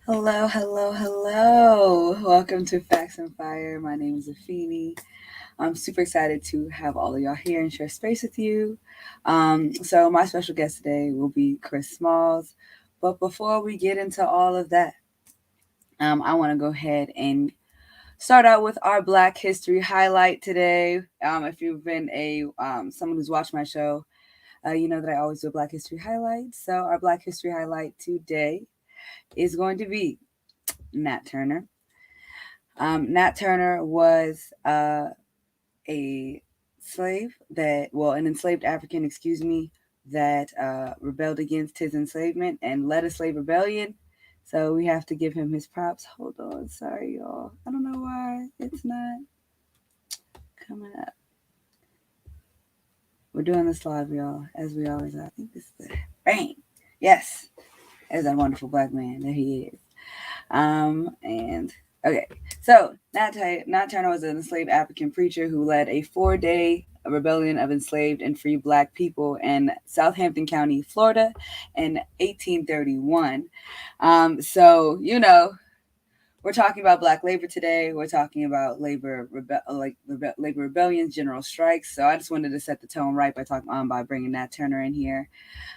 Hello, hello, hello. Welcome to Facts and Fire. My name is Afeni. I'm super excited to have all of y'all here and share space with you. So my special guest today will be Chris Smalls. But before we get into all of that, I want to go ahead and start out with our Black History highlight today. If you've been someone who's watched my show, you know that I always do a Black History highlight. So our Black History highlight today is going to be Nat Turner. Nat Turner was a an enslaved African, that rebelled against his enslavement and led a slave rebellion. So we have to give him his props. Hold on, sorry y'all. I don't know why it's not coming up. We're doing this live, y'all, as we always are. I think this is it. Bang! Yes, as that wonderful black man that he is. And okay, so Nat Turner was an enslaved African preacher who led a 4-day rebellion of enslaved and free black people in Southampton County, Florida, in 1831. We're talking about black labor today. We're talking about labor rebellions, general strikes. So I just wanted to set the tone right by bringing Nat Turner in here.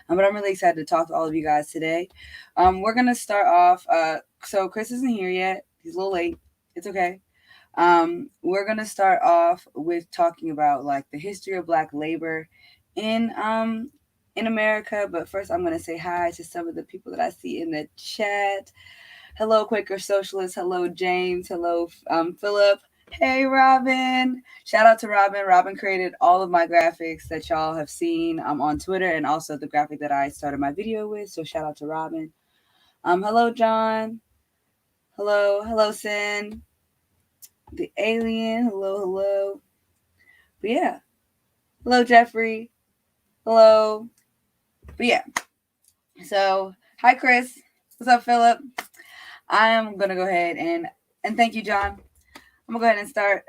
But I'm really excited to talk to all of you guys today. We're gonna start off. So Chris isn't here yet. He's a little late. It's okay. We're gonna start off with talking about like the history of black labor in in America. But first, I'm gonna say hi to some of the people that I see in the chat. Hello, Quaker Socialist. Hello, James. Hello, Philip. Hey, Robin. Shout out to Robin. Robin created all of my graphics that y'all have seen on Twitter and also the graphic that I started my video with. So shout out to Robin. Hello, John. Hello, Sin. The alien. Hello. But yeah. Hello, Jeffrey. Hello. But yeah. So, hi, Chris. What's up, Philip? I am going to go ahead and thank you, John. I'm gonna go ahead and start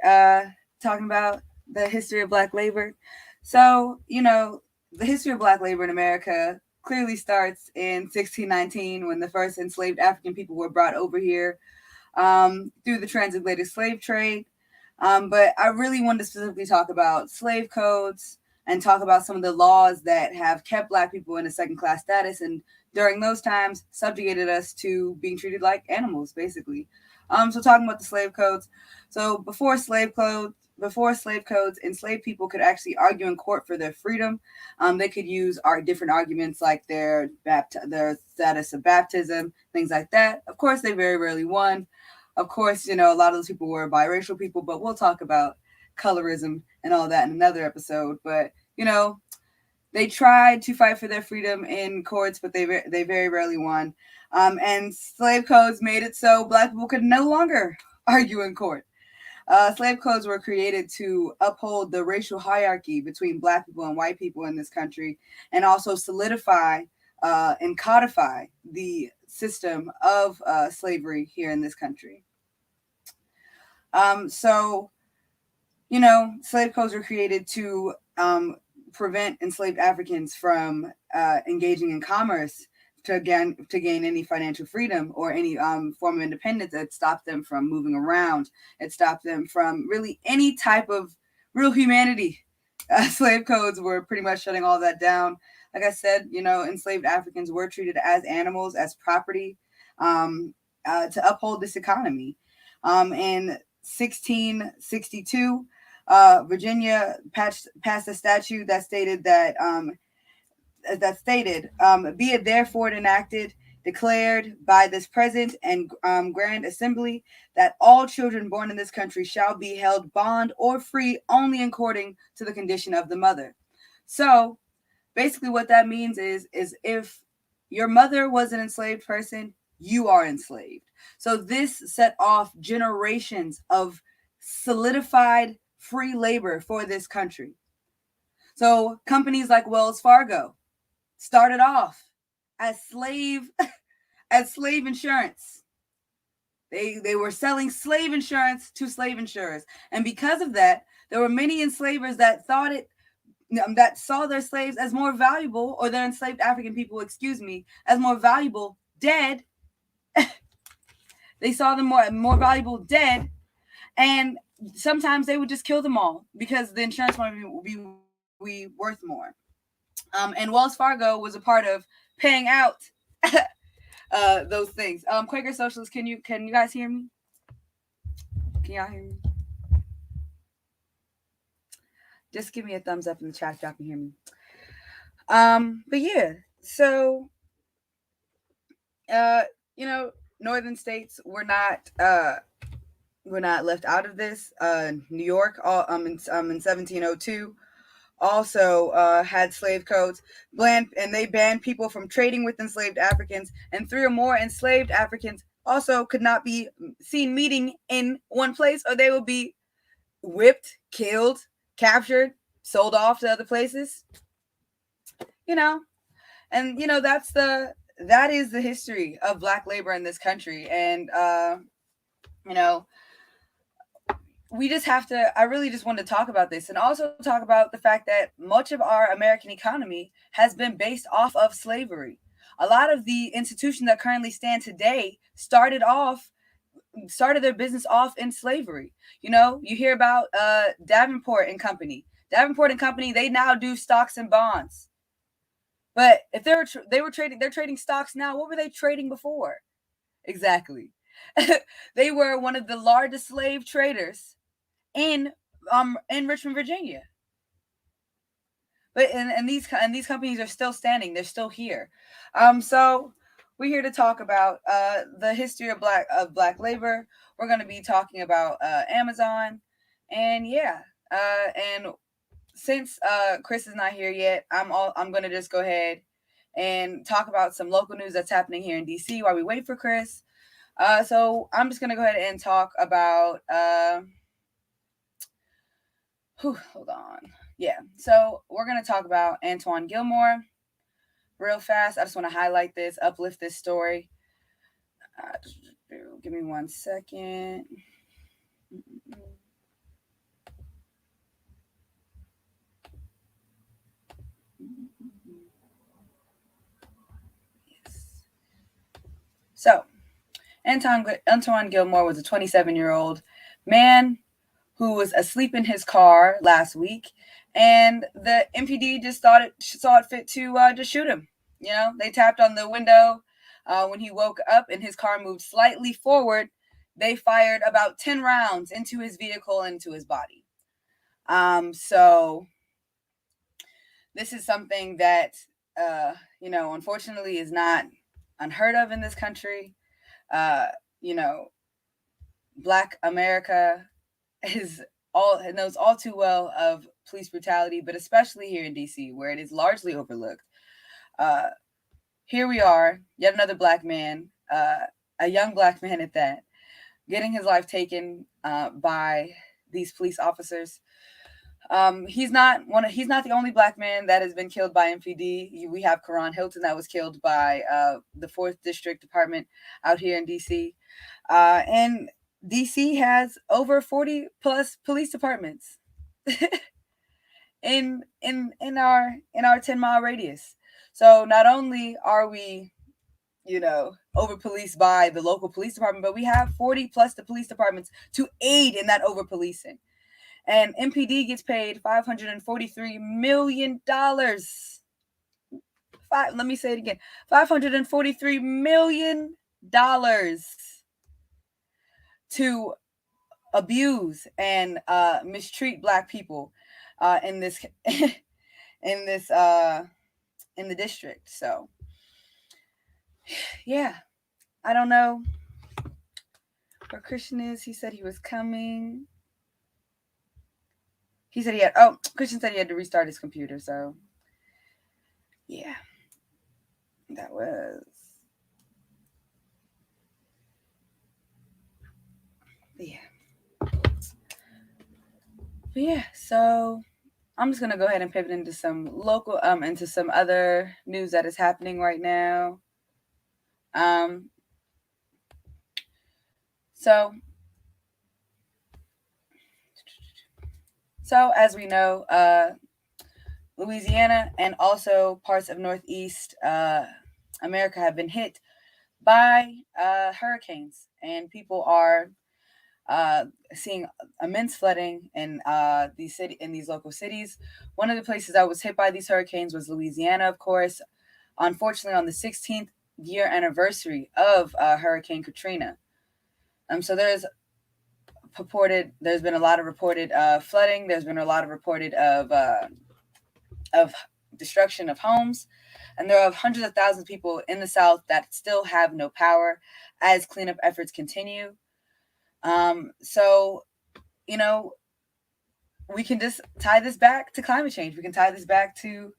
talking about the history of black labor. So, the history of black labor in America clearly starts in 1619 when the first enslaved African people were brought over here through the transatlantic slave trade. But I really wanted to specifically talk about slave codes and talk about some of the laws that have kept black people in a second class status and during those times subjugated us to being treated like animals, basically. So talking about the slave codes. So before slave codes, enslaved people could actually argue in court for their freedom. They could use different arguments like their status of baptism, things like that. Of course, they very rarely won. Of course, a lot of those people were biracial people, but we'll talk about colorism and all that in another episode. But they tried to fight for their freedom in courts, but they very rarely won. And slave codes made it so black people could no longer argue in court. Slave codes were created to uphold the racial hierarchy between black people and white people in this country, and also solidify and codify the system of slavery here in this country. Slave codes were created to prevent enslaved Africans from engaging in commerce to gain any financial freedom or any form of independence. That stopped them from moving around. It stopped them from really any type of real humanity. Slave codes were pretty much shutting all that down. Like I said, enslaved Africans were treated as animals, as property, to uphold this economy. In 1662, Virginia passed a statute that stated be it therefore enacted, declared by this present and grand assembly, that all children born in this country shall be held bond or free only according to the condition of the mother. So basically what that means is if your mother was an enslaved person, you are enslaved. So this set off generations of solidified free labor for this country. So companies like Wells Fargo started off as slave insurance. They were selling slave insurance to slave insurers, and because of that, there were many enslavers that that saw their slaves as more valuable, or their enslaved African people, as more valuable dead They saw them more valuable dead, and sometimes they would just kill them all because the insurance money would be worth more. And Wells Fargo was a part of paying out those things. Quaker socialists, can you guys hear me? Can y'all hear me? Just give me a thumbs up in the chat if y'all can hear me. But yeah, so uh, you know, northern states were not left out of this. New York, in 1702, also had slave codes, and they banned people from trading with enslaved Africans, and 3 or more enslaved Africans also could not be seen meeting in one place, or they would be whipped, killed, captured, sold off to other places. You know, and that is the history of black labor in this country, and you know we just have to I really just want to talk about this and also talk about the fact that much of our American economy has been based off of slavery. A lot of the institutions that currently stand today started their business off in slavery. You hear about Davenport and Company. Davenport and Company, they now do stocks and bonds. But if they're trading stocks now, what were they trading before? Exactly. They were one of the largest slave traders in Richmond, Virginia. But and these companies are still standing. They're still here. So we're here to talk about the history of black labor. We're going to be talking about Amazon, and and since Chris is not here yet, I'm going to just go ahead and talk about some local news that's happening here in DC while we wait for Chris. So I'm just going to go ahead and talk about hold on. Yeah. So we're going to talk about Antoine Gilmore real fast. I just want to highlight this, uplift this story. Give me 1 second. Yes. So, Antoine Gilmore was a 27-year-old man who was asleep in his car last week, and the MPD just saw it fit to just shoot him. They tapped on the window when he woke up, and his car moved slightly forward. They fired about 10 rounds into his vehicle and into his body. So this is something that unfortunately is not unheard of in this country. Black America knows all too well of police brutality, but especially here in DC, where it is largely overlooked. Here we are, yet another black man, a young black man at that, getting his life taken by these police officers. He's not the only black man that has been killed by MPD. We have Karan Hilton that was killed by the 4th District Department out here in DC, and DC has over 40 plus police departments in our 10-mile radius. So not only are we over policed by the local police department, but we have 40 plus the police departments to aid in that over policing. And MPD gets paid $543 million. Let me say it again. $543 million to abuse and mistreat black people in this in the district. So yeah, I don't know where Christian is. He said he was coming. He said Christian said he had to restart his computer. So yeah, that was. Yeah, so I'm just gonna go ahead and pivot into some into some other news that is happening right now. So as we know, Louisiana and also parts of Northeast America have been hit by hurricanes, and people are uh, seeing immense flooding in these local cities. One of the places that was hit by these hurricanes was Louisiana, of course. Unfortunately, on the 16th year anniversary of Hurricane Katrina. So there's been a lot of reported flooding. There's been a lot of reported of destruction of homes, and there are hundreds of thousands of people in the South that still have no power as cleanup efforts continue. So you know, we can just tie this back to climate change. We can tie this back to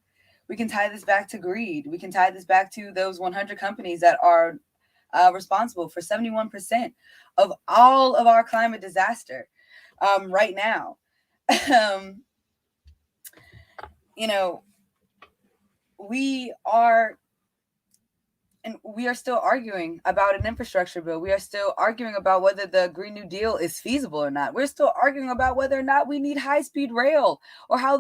greed. We can tie this back to those 100 companies that are responsible for 71% of all of our climate disaster right now. um, you know, we are and we are still arguing about an infrastructure bill. We are still arguing about whether the Green New Deal is feasible or not. We're still arguing about whether or not we need high-speed rail or how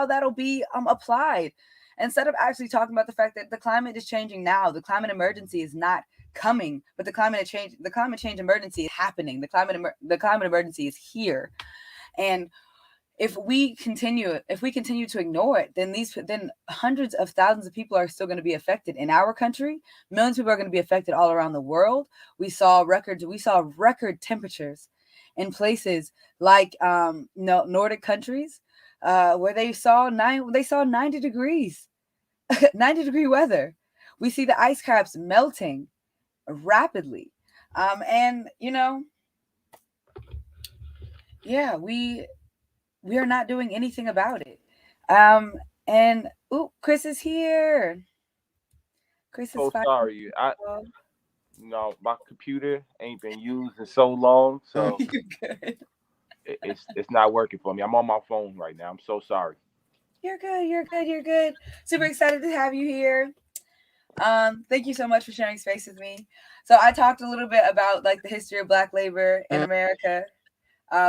that'll be applied. Instead of actually talking about the fact that the climate is changing now, the climate emergency is not coming, but the climate change emergency is happening. The climate emergency is here, and if we continue to ignore it, then hundreds of thousands of people are still going to be affected in our country. Millions of people are going to be affected all around the world. We saw record temperatures in places like Nordic countries, where they saw 90 degrees 90-degree weather. We see the ice caps melting rapidly. And yeah, we are not doing anything about it. Um, and Chris is here. Chris is So fine. sorry. My computer ain't been used in so long, so You're good. it's not working for me. I'm on my phone right now. I'm so sorry. You're good. You're good. You're good. Super excited to have you here. Thank you so much for sharing space with me. So I talked a little bit about like the history of Black labor in America.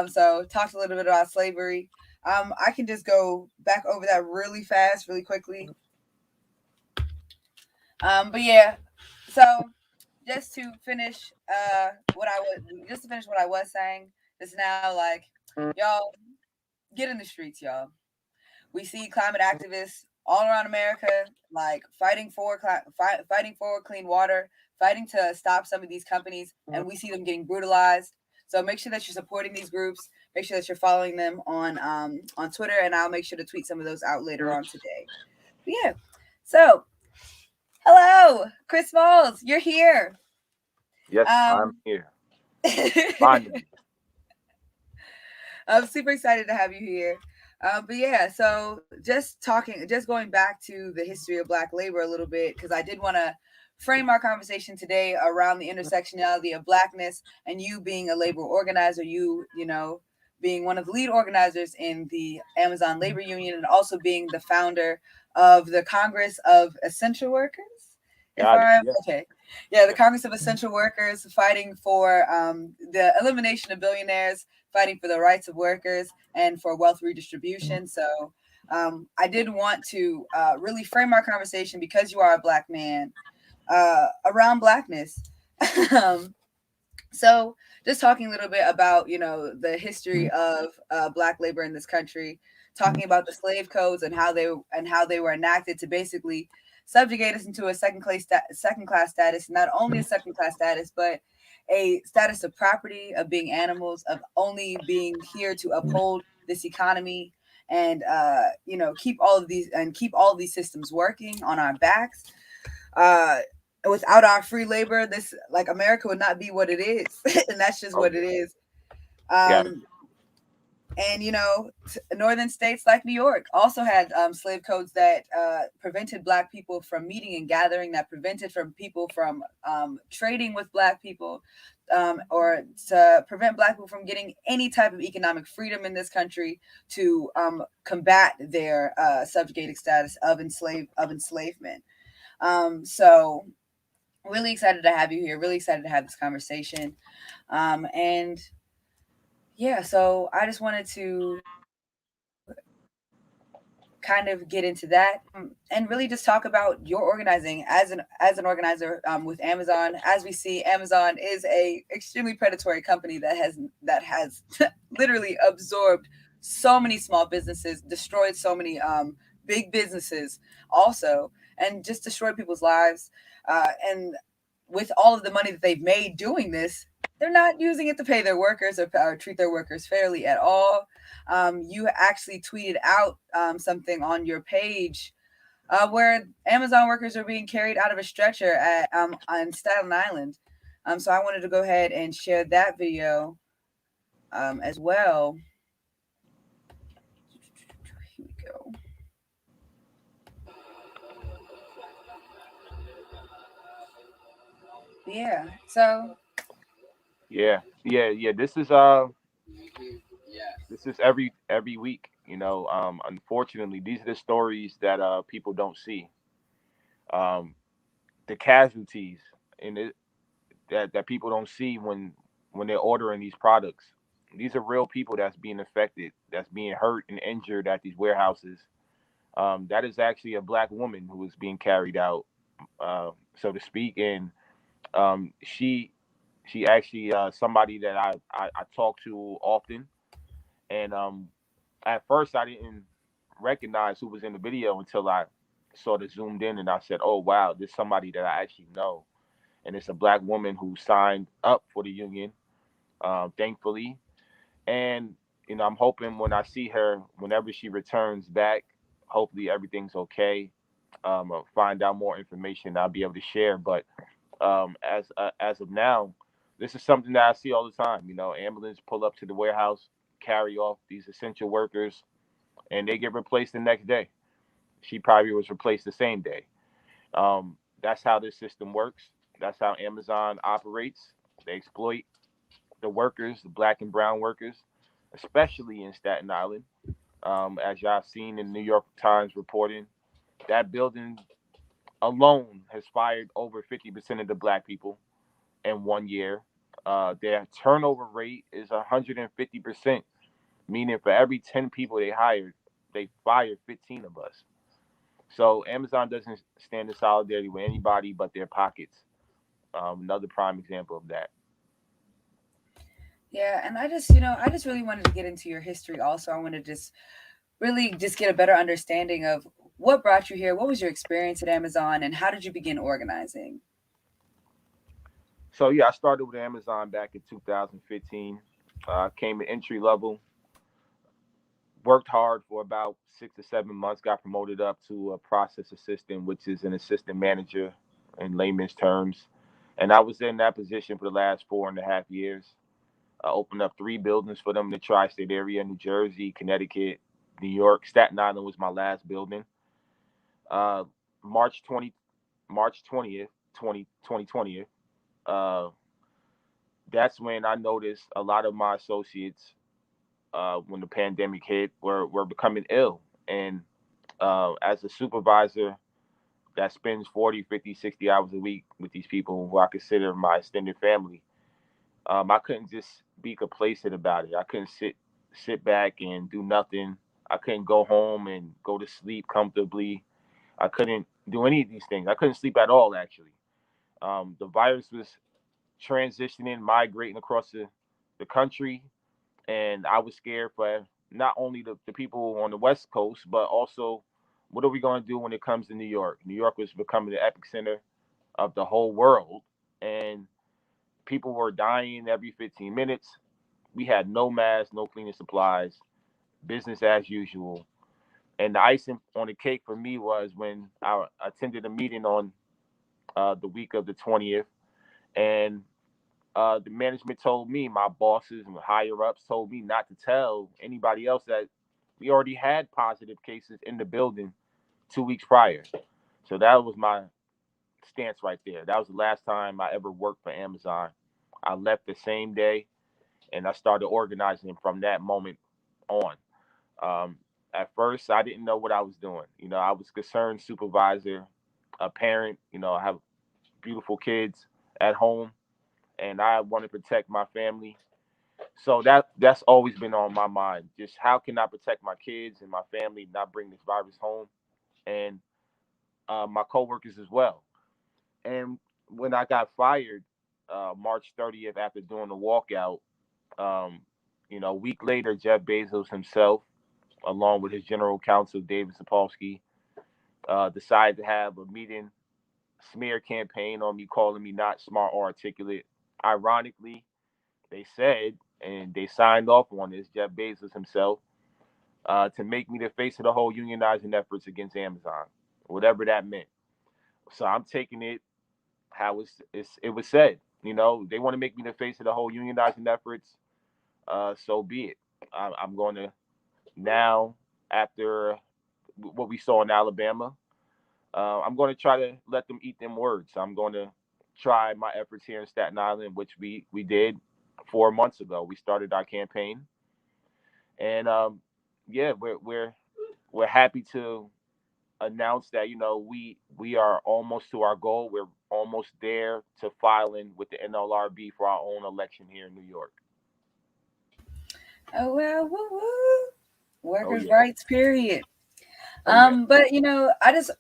So talked a little bit about slavery. I can just go back over that really fast, really quickly. But yeah, so just to finish what I was saying just now, like y'all get in the streets, y'all. We see climate activists all around America, like fighting for clean water, fighting to stop some of these companies, and we see them getting brutalized. So make sure that you're supporting these groups. Make sure that you're following them on Twitter, and I'll make sure to tweet some of those out later on today. But yeah, so hello, Chris Falls, you're here. Yes, I'm Um, here. Finally. I'm super excited to have you here. But yeah, so just going back to the history of Black labor a little bit, because I did want to frame our conversation today around the intersectionality of Blackness and you being a labor organizer, being one of the lead organizers in the Amazon Labor Union and also being the founder of the Congress of Essential Workers. If Got it. I'm Yes. okay, yeah, the Yes. Congress of Essential Workers fighting for the elimination of billionaires, fighting for the rights of workers and for wealth redistribution. So I did want to really frame our conversation because you are a Black man around Blackness. um, so just talking a little bit about the history of Black labor in this country, talking about the slave codes and how they were enacted to basically subjugate us into a second class status, not only a second class status, but a status of property, of being animals, of only being here to uphold this economy and keep all of these systems working on our backs. uh Without our free labor, this like America would not be what it is. And that's just Oh what it yeah. is. Got it. um and northern states like New York also had slave codes that prevented Black people from meeting and gathering, that prevented from people from trading with Black people, or to prevent Black people from getting any type of economic freedom in this country, to combat their subjugated status of enslavement. So really excited to have you here. Really excited to have this conversation. And yeah, so I just wanted to kind of kind of get into that, and really just talk about your organizing as an organizer with Amazon. As we see, Amazon is a extremely predatory company that has literally absorbed so many small businesses, destroyed so many big businesses also, and just destroyed people's lives. And with all of the money that they've made doing this, they're not using it to pay their workers or treat their workers fairly at all. You actually tweeted out something on your page where Amazon workers are being carried out of a stretcher on Staten Island. So I wanted to go ahead and share that video as well. Here we go. Yeah. So Yeah. This is every week. Unfortunately, these are the stories that people don't see. Um, the casualties in it that people don't see when they're ordering these products. These are real people that's being affected, that's being hurt and injured at these warehouses. That is actually a black woman who is being carried out, so to speak, and she actually somebody that I talk to often, and at first I didn't recognize who was in the video until I sort of zoomed in and I said, "Oh wow, this is somebody that I actually know," and it's a black woman who signed up for the union, thankfully, and I'm hoping when I see her, whenever she returns back, hopefully everything's okay. I'll find out more information I'll be able to share, but as of now, this is something that I see all the time. Ambulance pull up to the warehouse, carry off these essential workers, and they get replaced the next day. She probably was replaced the same day. That's how this system works. That's how Amazon operates. They exploit the workers, the black and brown workers, especially in Staten Island. As y'all seen in New York Times reporting, that building alone has fired over 50% of the black people in 1 year. Their turnover rate is 150%, meaning for every 10 people they hired, they fired 15 of us. So Amazon doesn't stand in solidarity with anybody but their pockets. Another prime example of that. yeah, and I just really wanted to get into your history also. I wanted to just really just get a better understanding of what brought you here. What was your experience at Amazon, and how did you begin organizing? So yeah, I started with Amazon back in 2015. Came at entry level, worked hard for about 6 to 7 months, got promoted up to a process assistant, which is an assistant manager in layman's terms. And I was in that position for the last 4.5 years. I opened up 3 buildings for them in the tri-state area: New Jersey, Connecticut, New York. Staten Island was my last building. Uh, March 20, March 20th, 2020. Uh, that's when I noticed a lot of my associates, when the pandemic hit, were becoming ill. And as a supervisor that spends 40, 50, 60 hours a week with these people who I consider my extended family, I couldn't just be complacent about it. I couldn't sit back and do nothing. I couldn't go home and go to sleep comfortably. I couldn't do any of these things. I couldn't sleep at all, actually. The virus was transitioning, migrating across the country, and I was scared for not only the people on the West Coast, but also what are we going to do when it comes to New York? New York was becoming the epicenter of the whole world, and people were dying every 15 minutes. We had no masks, no cleaning supplies, business as usual. And the icing on the cake for me was when I attended a meeting on the week of the 20th, and the management told me, my bosses and higher ups told me not to tell anybody else that we already had positive cases in the building 2 weeks prior. So that was my stance right there. That was the last time I ever worked for Amazon. I left the same day, and I started organizing from that moment on. Um, at first, I didn't know what I was doing. I was concerned supervisor, a parent. I have beautiful kids at home, and I want to protect my family. So that's always been on my mind. Just how can I protect my kids and my family, not bring this virus home, and my coworkers as well. And when I got fired, March 30th, after doing the walkout, um, a week later, Jeff Bezos himself, along with his general counsel David Sapolsky, decided to have a meeting, smear campaign on me, calling me not smart or articulate. Ironically, they said, and they signed off on this, Jeff Bezos himself, to make me the face of the whole unionizing efforts against Amazon, whatever that meant. So I'm taking it how it was said. They want to make me the face of the whole unionizing efforts. So be it. I'm going to now, after what we saw in Alabama, I'm going to try to let them eat them words. I'm going to try my efforts here in Staten Island, which we did 4 months ago. We started our campaign, and yeah, we're happy to announce that we are almost to our goal. We're almost there to filing with the NLRB for our own election here in New York. Oh well, woo woo. Oh Workers' yeah. rights, period. Oh yeah. But I just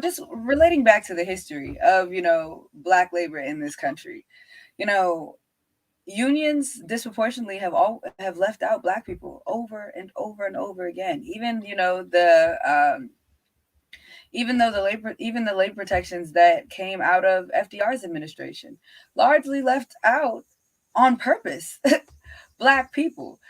just relating back to the history of black labor in this country, you know, unions disproportionately have left out black people over and over and over again. Even though the labor protections that came out of FDR's administration largely left out on purpose black people.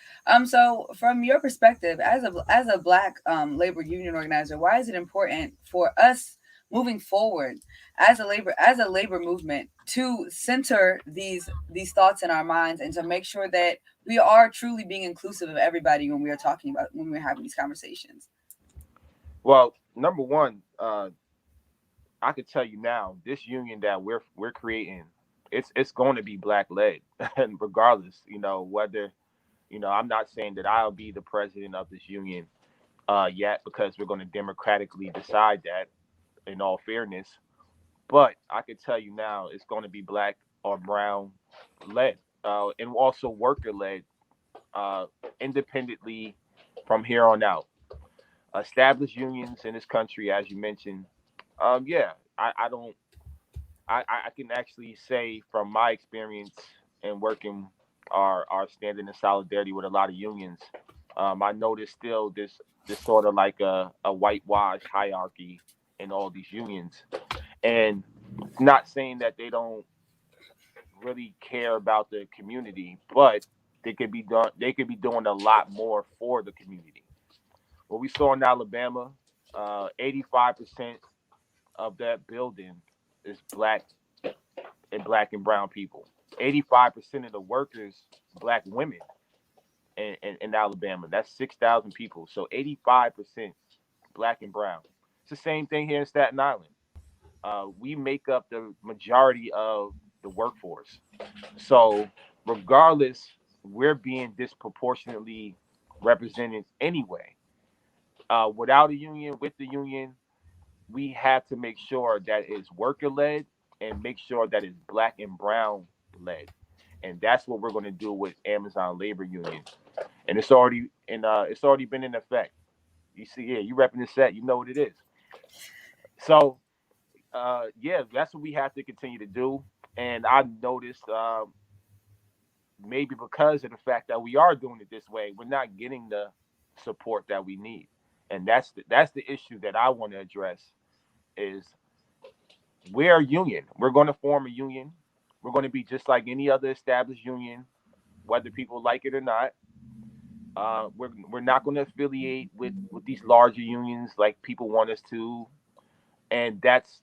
So from your perspective as a black labor union organizer, why is it important for us moving forward as a labor movement to center these thoughts in our minds and to make sure that we are truly being inclusive of everybody when we're having these conversations? Well, number one, I could tell you now, this union that we're creating, it's going to be black led, and regardless, whether I'm not saying that I'll be the president of this union yet, because we're going to democratically decide that. In all fairness, but I could tell you now, it's going to be black or brown led, and also worker led, uh, independently from here on out. Established unions in this country, as you mentioned. Yeah, I don't. I can actually say from my experience in working our standing in solidarity with a lot of unions, I noticed still this sort of like a whitewash hierarchy in all these unions, and not saying that they don't really care about the community, but they could be doing a lot more for the community. What we saw in Alabama, 85% of that building is black and brown people. 85% of the workers, black women in Alabama. That's 6,000 people. So 85% black and brown. It's the same thing here in Staten Island. We make up the majority of the workforce. So regardless, we're being disproportionately represented anyway. Without a union, with the union, we have to make sure that it's worker led and make sure that it's black and brown led. And that's what we're going to do with Amazon Labor Union. And it's already been in effect. You see, yeah, you repping the set, you know what it is. So yeah, that's what we have to continue to do. And I noticed, maybe because of the fact that we are doing it this way, we're not getting the support that we need. And that's the issue that I want to address is we're a union. We're going to form a union. We're going to be just like any other established union, whether people like it or not. We're not going to affiliate with these larger unions like people want us to, and that's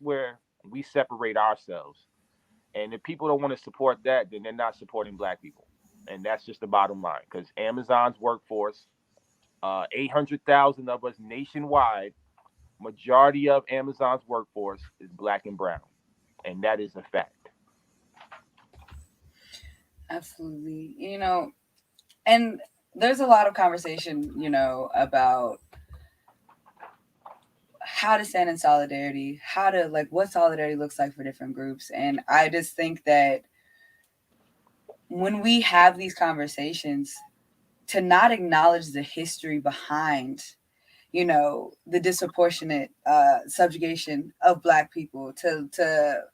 where we separate ourselves. And if people don't want to support that, then they're not supporting black people, and that's just the bottom line. Because Amazon's workforce, 800,000 of us nationwide, majority of Amazon's workforce is black and brown, and that is a fact. Absolutely. And there's a lot of conversation, about how to stand in solidarity, how to like what solidarity looks like for different groups. And I just think that when we have these conversations, to not acknowledge the history behind, the disproportionate subjugation of Black people, to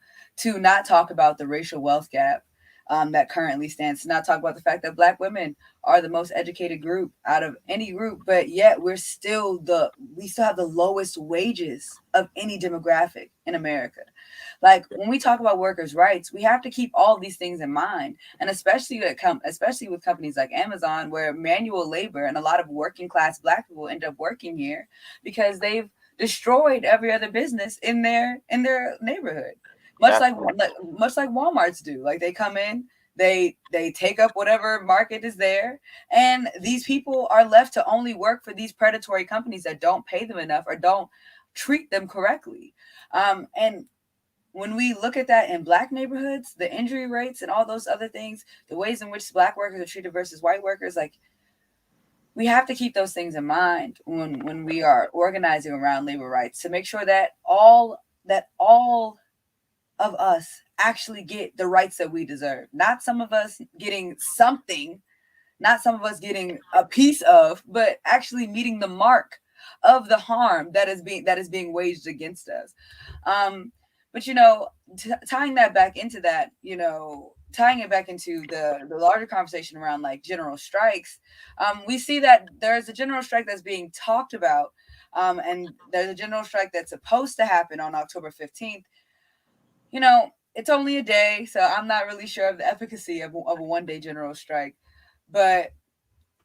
not talk about the racial wealth gap that currently stands, to not talk about the fact that Black women are the most educated group out of any group, but yet we still have the lowest wages of any demographic in America. Like, when we talk about workers' rights, we have to keep all these things in mind, and especially with companies like Amazon, where manual labor and a lot of working class Black people end up working here because they've destroyed every other business in their neighborhood, much like Absolutely. much like Walmart's do. Like, they come in, they take up whatever market is there, and these people are left to only work for these predatory companies that don't pay them enough or don't treat them correctly. And when we look at that in Black neighborhoods, the injury rates and all those other things, the ways in which Black workers are treated versus white workers, like, we have to keep those things in mind when we are organizing around labor rights, to make sure that all of us actually get the rights that we deserve. Not some of us getting something, not some of us getting a piece of, but actually meeting the mark of the harm that is being waged against us. Um, but tying that back into that, tying it back into the larger conversation around, like, general strikes, we see that there's a general strike that's being talked about, and there's a general strike that's supposed to happen on October 15th. It's only a day, so I'm not really sure of the efficacy of a 1 day general strike. But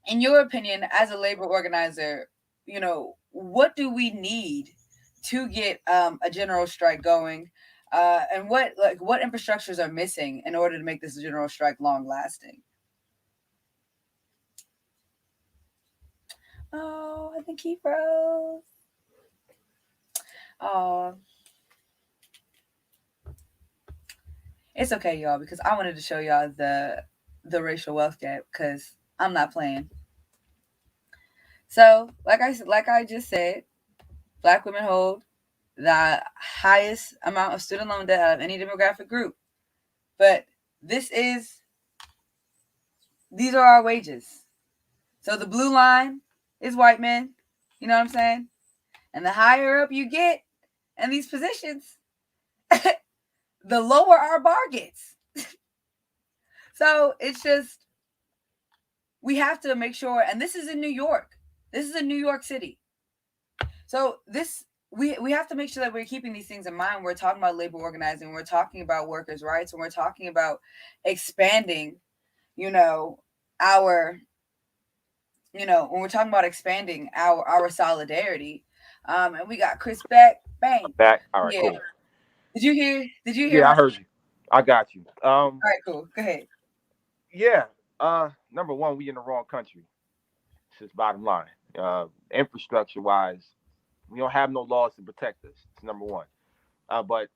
in your opinion, as a labor organizer, what do we need to get a general strike going? And what infrastructures are missing in order to make this general strike long lasting? Oh, I think he froze. Oh, it's okay, y'all, because I wanted to show y'all the racial wealth gap, because I'm not playing. So, like I just said, Black women hold the highest amount of student loan debt out of any demographic group. But this is these are our wages. So the blue line is white men. You know what I'm saying? And the higher up you get in these positions, the lower our bar gets. So it's just, we have to make sure, and this is in New York. This is in New York City. So we have to make sure that we're keeping these things in mind. We're talking about labor organizing. We're talking about workers' rights, and we're talking about expanding, you know, our, when we're talking about expanding our solidarity. And we got Chris back. Bang. Back. All right. Yeah. Cool. Did you hear Yeah, my? I heard you. I got you. All right, cool. Go ahead. Yeah. Number one, we in the wrong country. It's just bottom line. Infrastructure wise, we don't have no laws to protect us. It's number one. But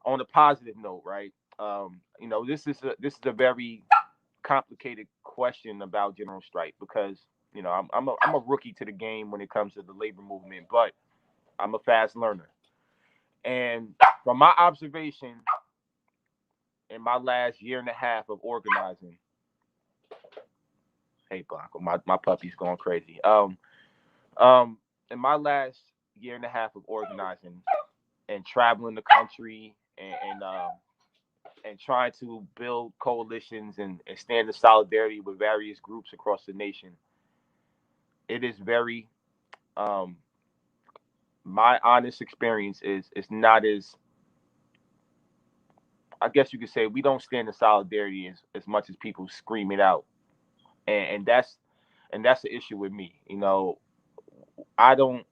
on a positive note, right? This is a very complicated question about general strike, because I'm a rookie to the game when it comes to the labor movement, but I'm a fast learner. And from my observation in my last year and a half of organizing, hey Blanco, my puppy's going crazy. Um, in my last year and a half of organizing and traveling the country and trying to build coalitions and stand in solidarity with various groups across the nation, it is very um, my honest experience is it's not as, I guess you could say, we don't stand in solidarity as much as people scream it out, and that's the issue with me. I don't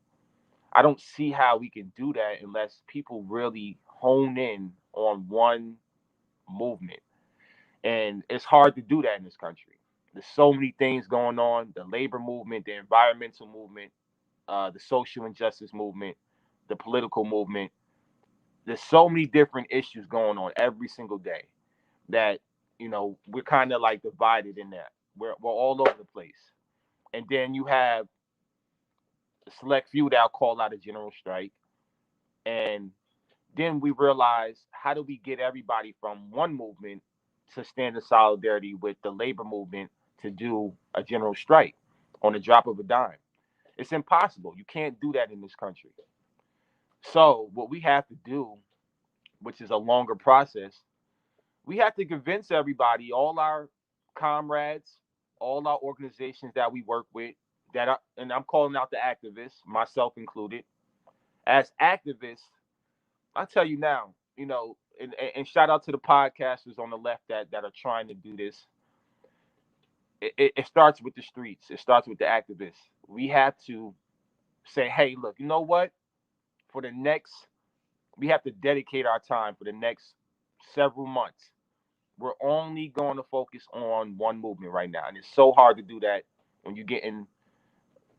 I don't see how we can do that unless people really hone in on one movement, and it's hard to do that in this country. There's so many things going on: the labor movement, the environmental movement, the social injustice movement, the political movement. There's so many different issues going on every single day that we're kind of like divided in that. We're all over the place, and then you have a select few that call out a general strike, and then we realize, how do we get everybody from one movement to stand in solidarity with the labor movement to do a general strike on the drop of a dime. It's impossible. You can't do that in this country. So what we have to do, which is a longer process, we have to convince everybody, all our comrades, all our organizations that we work with, that are, and I'm calling out the activists, myself included. As activists, I tell you now, and shout out to the podcasters on the left that are trying to do this. It starts with the streets. It starts with the activists. We have to say, hey, look, you know what? For the next, we have to dedicate our time for the next several months. We're only going to focus on one movement right now, and it's so hard to do that when you get in.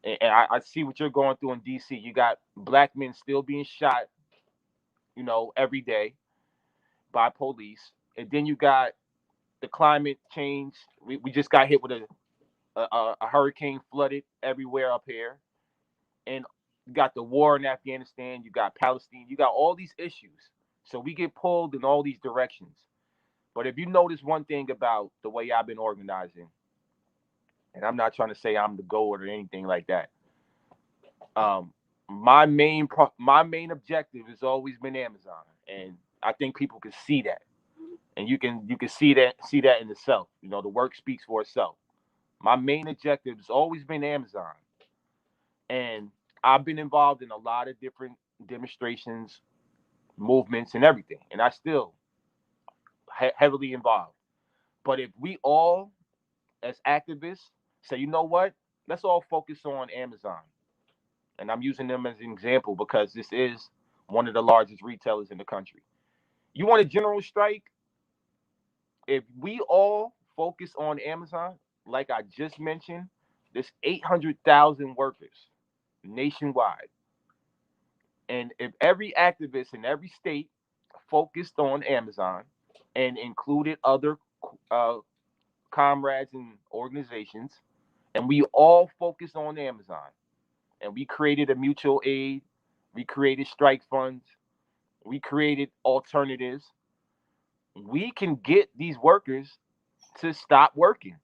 And I see what you're going through in DC. You got black men still being shot, every day by police, and then you got the climate change. We just got hit with a hurricane, flooded everywhere up here, and you got the war in Afghanistan. You got Palestine. You got all these issues. So we get pulled in all these directions. But if you notice one thing about the way I've been organizing, and I'm not trying to say I'm the goat or anything like that. Um, my main objective has always been Amazon, and I think people can see that, and you can see that in itself. The work speaks for itself. My main objective has always been Amazon, and I've been involved in a lot of different demonstrations, movements, and everything, and I still heavily involved. But if we all, as activists, say, you know what, let's all focus on Amazon, and I'm using them as an example because this is one of the largest retailers in the country. You want a general strike? If we all focus on Amazon, like I just mentioned, there's 800,000 workers nationwide. And if every activist in every state focused on Amazon and included other uh, comrades and organizations, and we all focused on Amazon, and we created a mutual aid, we created strike funds, we created alternatives, we can get these workers to stop working.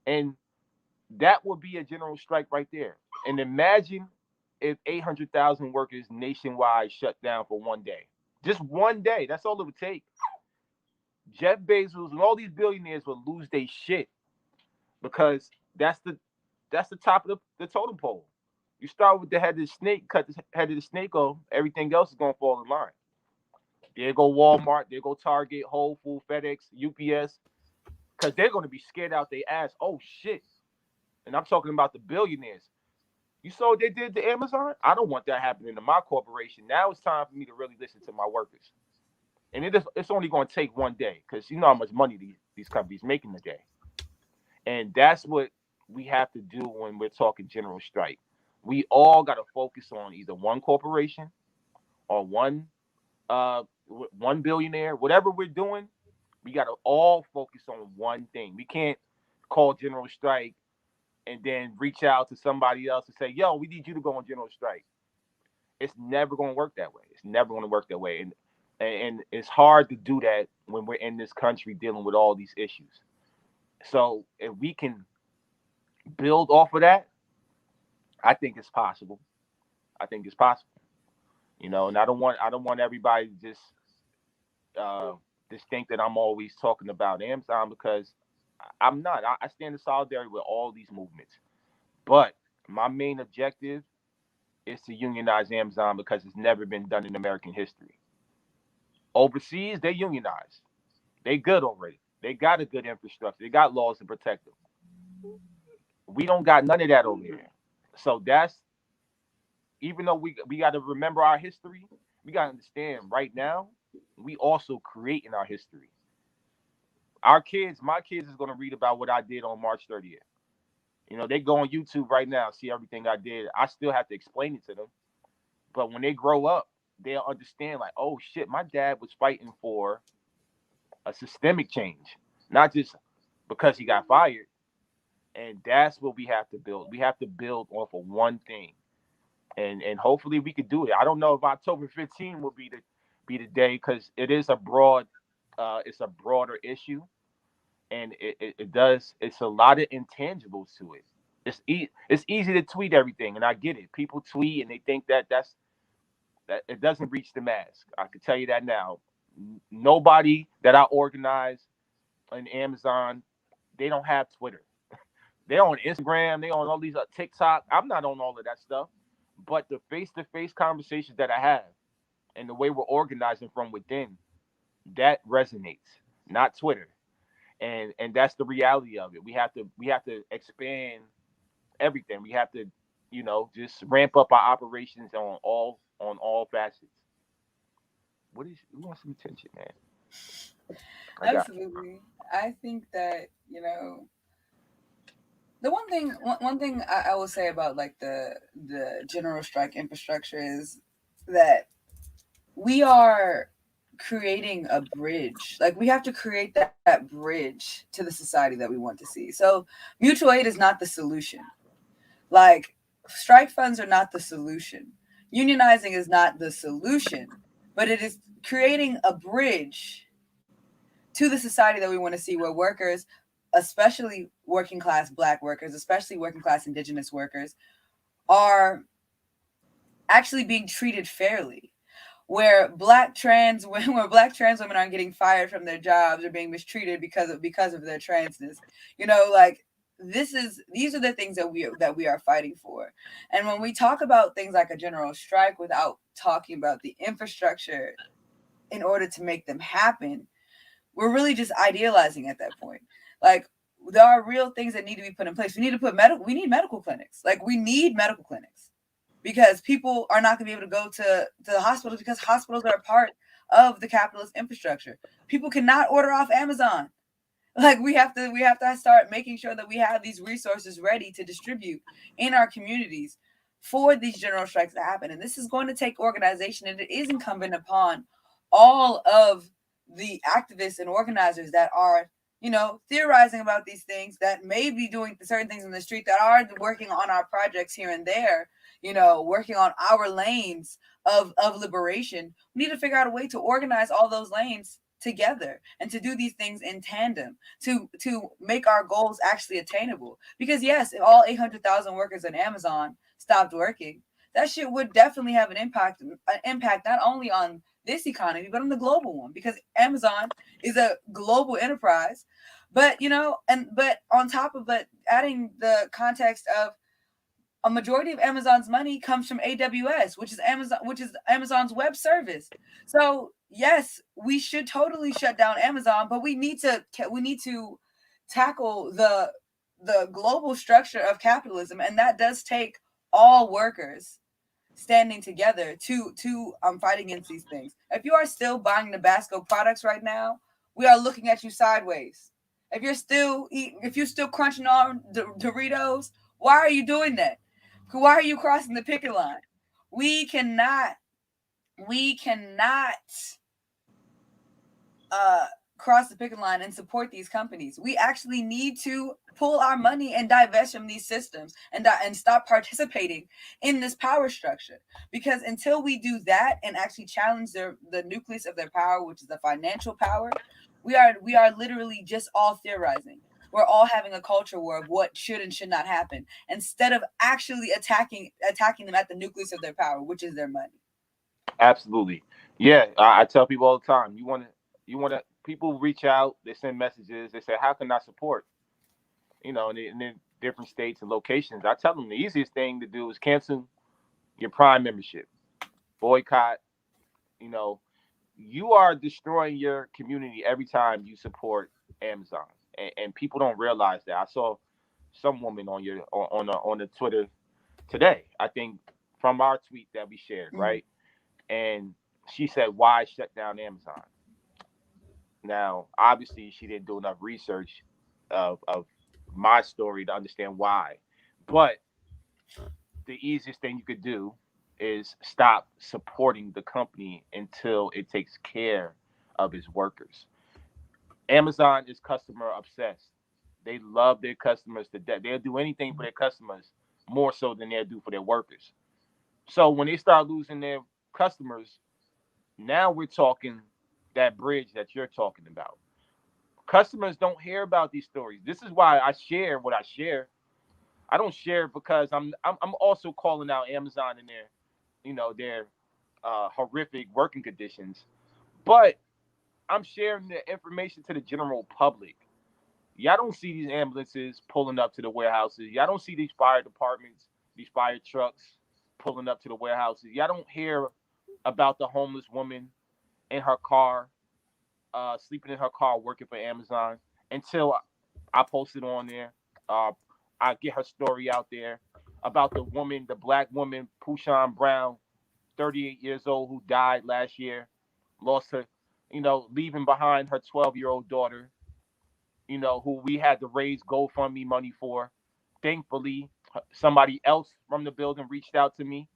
And that would be a general strike right there. And imagine if 800,000 workers nationwide shut down for one day. Just one day. That's all it would take. Jeff Bezos and all these billionaires would lose their shit because that's the top of the totem pole. You start with the head of the snake, cut the head of the snake off, everything else is gonna fall in line. There go Walmart, there go Target, Whole Food, FedEx, UPS, because they're gonna be scared out their ass. Oh shit. And I'm talking about the billionaires. You saw what they did to Amazon? I don't want that happening to my corporation. Now it's time for me to really listen to my workers. And it's only going to take one day because you know how much money these companies make in a day. And that's what we have to do when we're talking general strike. We all got to focus on either one corporation or one billionaire. Whatever we're doing, we got to all focus on one thing. We can't call general strike and then reach out to somebody else and say, "Yo, we need you to go on general strike." It's never going to work that way. It's never going to work that way, and it's hard to do that when we're in this country dealing with all these issues. So if we can build off of that, I think it's possible. I think it's possible. And I don't want everybody to uh, just think that I'm always talking about Amazon because I'm not. I stand in solidarity with all these movements, but my main objective is to unionize Amazon because it's never been done in American history. Overseas, they unionize. They good already. They got a good infrastructure. They got laws to protect them. We don't got none of that over here. So that's even though we got to remember our history, we got to understand right now we also creating our history. Our kids, my kids, is going to read about what I did on March 30th. They go on YouTube right now, see everything I did. I still have to explain it to them. But when they grow up, they'll understand like, oh shit, my dad was fighting for a systemic change, not just because he got fired. And that's what we have to build. We have to build off of one thing, and hopefully we could do it. I don't know if October 15 will be the day because it is a broader issue. and it does. It's a lot of intangibles to it. It's easy to tweet everything, and I get it. People tweet and they think that it doesn't reach the mass. I can tell you that now. Nobody that I organize on Amazon, they don't have Twitter. They're on Instagram. They on all these TikTok. I'm not on all of that stuff. But the face-to-face conversations that I have and the way we're organizing from within, that resonates. Not Twitter. And that's the reality of it. We have to expand everything. We have to, just ramp up our operations on all facets. Who wants some attention, man? I got Absolutely. I think that, the one thing I will say about like the general strike infrastructure is that we are creating a bridge. Like we have to create that bridge to the society that we want to see. So mutual aid is not the solution. Like strike funds are not the solution. Unionizing is not the solution, but it is creating a bridge to the society that we want to see where workers, especially working class black workers, especially working class indigenous workers, are actually being treated fairly. Where black trans women aren't getting fired from their jobs or being mistreated because of their transness. Like these are the things that we are fighting for. And when we talk about things like a general strike without talking about the infrastructure in order to make them happen, we're really just idealizing at that point. Like there are real things that need to be put in place. We need medical clinics. Like we need medical clinics because people are not going to be able to go to the hospitals because hospitals are a part of the capitalist infrastructure. People cannot order off Amazon. Like we have to start making sure that we have these resources ready to distribute in our communities for these general strikes to happen. And this is going to take organization, and it is incumbent upon all of the activists and organizers that are theorizing about these things, that may be doing certain things in the street, that are working on our projects here and there, working on our lanes of liberation. We need to figure out a way to organize all those lanes together and to do these things in tandem to make our goals actually attainable. Because yes, if all 800,000 workers in Amazon stopped working, that shit would definitely have an impact not only on this economy but on the global one, because Amazon is a global enterprise. But on top of it, adding the context of a majority of Amazon's money comes from AWS, which is Amazon's web service. So yes, we should totally shut down Amazon, but we need to tackle the global structure of capitalism, and that does take all workers standing together to fighting against these things. If you are still buying Nabasco products right now, we are looking at you sideways. If you're still crunching on Doritos, why are you doing that? Why are you crossing the picket line? We cannot we cannot uh cross the picket line and support these companies. We actually need to pull our money and divest from these systems and stop participating in this power structure. Because until we do that and actually challenge the nucleus of their power, which is the financial power, we are literally just all theorizing. We're all having a culture war of what should and should not happen, instead of actually attacking them at the nucleus of their power, which is their money. absolutely. Yeah, I tell people all the time. You want to. People reach out. They send messages. They say, "How can I support?" And then different states and locations. I tell them the easiest thing to do is cancel your Prime membership, boycott. You know, you are destroying your community every time you support Amazon, and people don't realize that. I saw some woman on the Twitter today. I think from our tweet that we shared, Mm, right? And she said, "Why shut down Amazon?" Now, obviously, she didn't do enough research of my story to understand why, but the easiest thing you could do is stop supporting the company until it takes care of its workers. Amazon is customer obsessed. They love their customers to death. They'll do anything for their customers more so than they'll do for their workers. So when they start losing their customers, now we're talking that bridge that you're talking about. Customers don't hear about these stories. This is why I share what I share. I don't share because I'm also calling out Amazon and their horrific working conditions, but I'm sharing the information to the general public. Y'all don't see these ambulances pulling up to the warehouses. Y'all don't see these fire departments, these fire trucks pulling up to the warehouses. Y'all don't hear about the homeless woman in her car, sleeping in her car, working for Amazon until I post it on there. Uh, I get her story out there about the woman, the black woman, Pushan Brown, 38 years old, who died last year, lost her, leaving behind her 12-year-old daughter, who we had to raise GoFundMe money for. Thankfully, somebody else from the building reached out to me.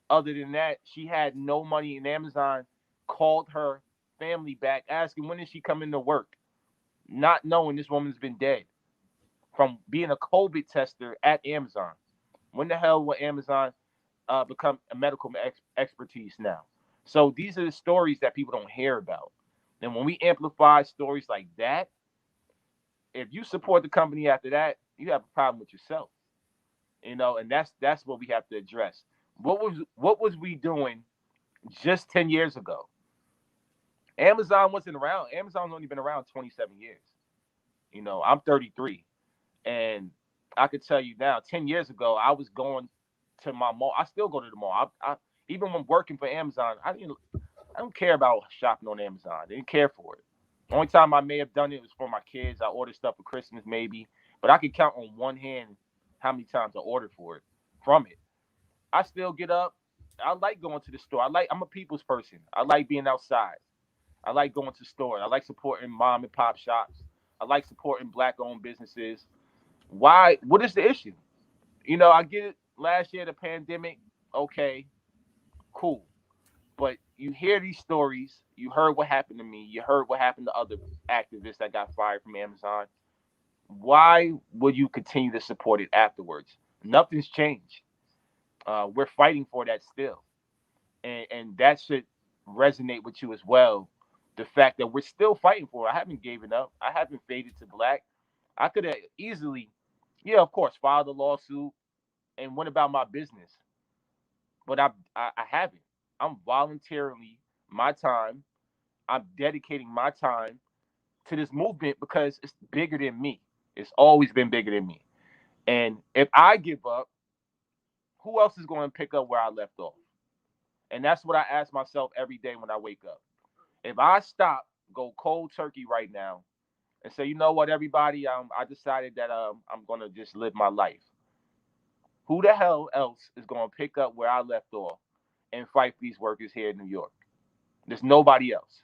Other than that, she had no money, and Amazon called her family back asking when is she coming to work, not knowing this woman's been dead from being a COVID tester at Amazon. When the hell will Amazon become a medical expertise now? So these are the stories that people don't hear about. And when we amplify stories like that, if you support the company after that, you have a problem with yourself. And that's what we have to address. What was we doing just 10 years ago? Amazon wasn't around. Amazon's only been around 27 years. I'm 33, and I could tell you now, 10 years ago, I was going to my mall. I still go to the mall. Even when working for Amazon, I don't care about shopping on Amazon. I didn't care for it. The only time I may have done it was for my kids. I ordered stuff for Christmas maybe, but I could count on one hand how many times I ordered for it from it. I still get up. I like going to the store. I'm a people's person. I like being outside. I like going to stores. I like supporting mom and pop shops. I like supporting black owned businesses. Why? What is the issue? I get it. Last year, the pandemic, okay, cool. But you hear these stories. You heard what happened to me. You heard what happened to other activists that got fired from Amazon. Why would you continue to support it afterwards? Nothing's changed. We're fighting for that still. And that should resonate with you as well. The fact that we're still fighting for it. I haven't given up. I haven't faded to black. I could have easily, yeah, of course, filed a lawsuit and went about my business, but I haven't. I'm voluntarily my time. I'm dedicating my time to this movement because it's bigger than me. It's always been bigger than me. And if I give up, who else is going to pick up where I left off? And that's what I ask myself every day when I wake up. If I stop, go cold turkey right now, and say, you know what, everybody, I decided that I'm gonna just live my life. Who the hell else is gonna pick up where I left off and fight for these workers here in New York? There's nobody else,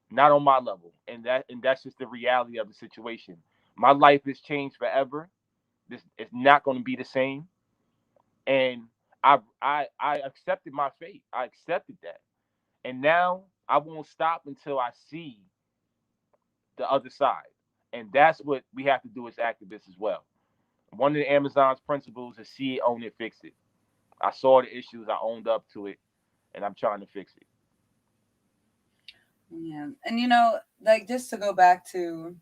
not on my level, and that's just the reality of the situation. My life has changed forever. This it's not going to be the same, and I accepted my fate. I accepted that, and now I won't stop until I see the other side. And that's what we have to do as activists as well. One of the Amazon's principles is see it, own it, fix it. I saw the issues, I owned up to it, and I'm trying to fix it. Yeah. And like just to go back to,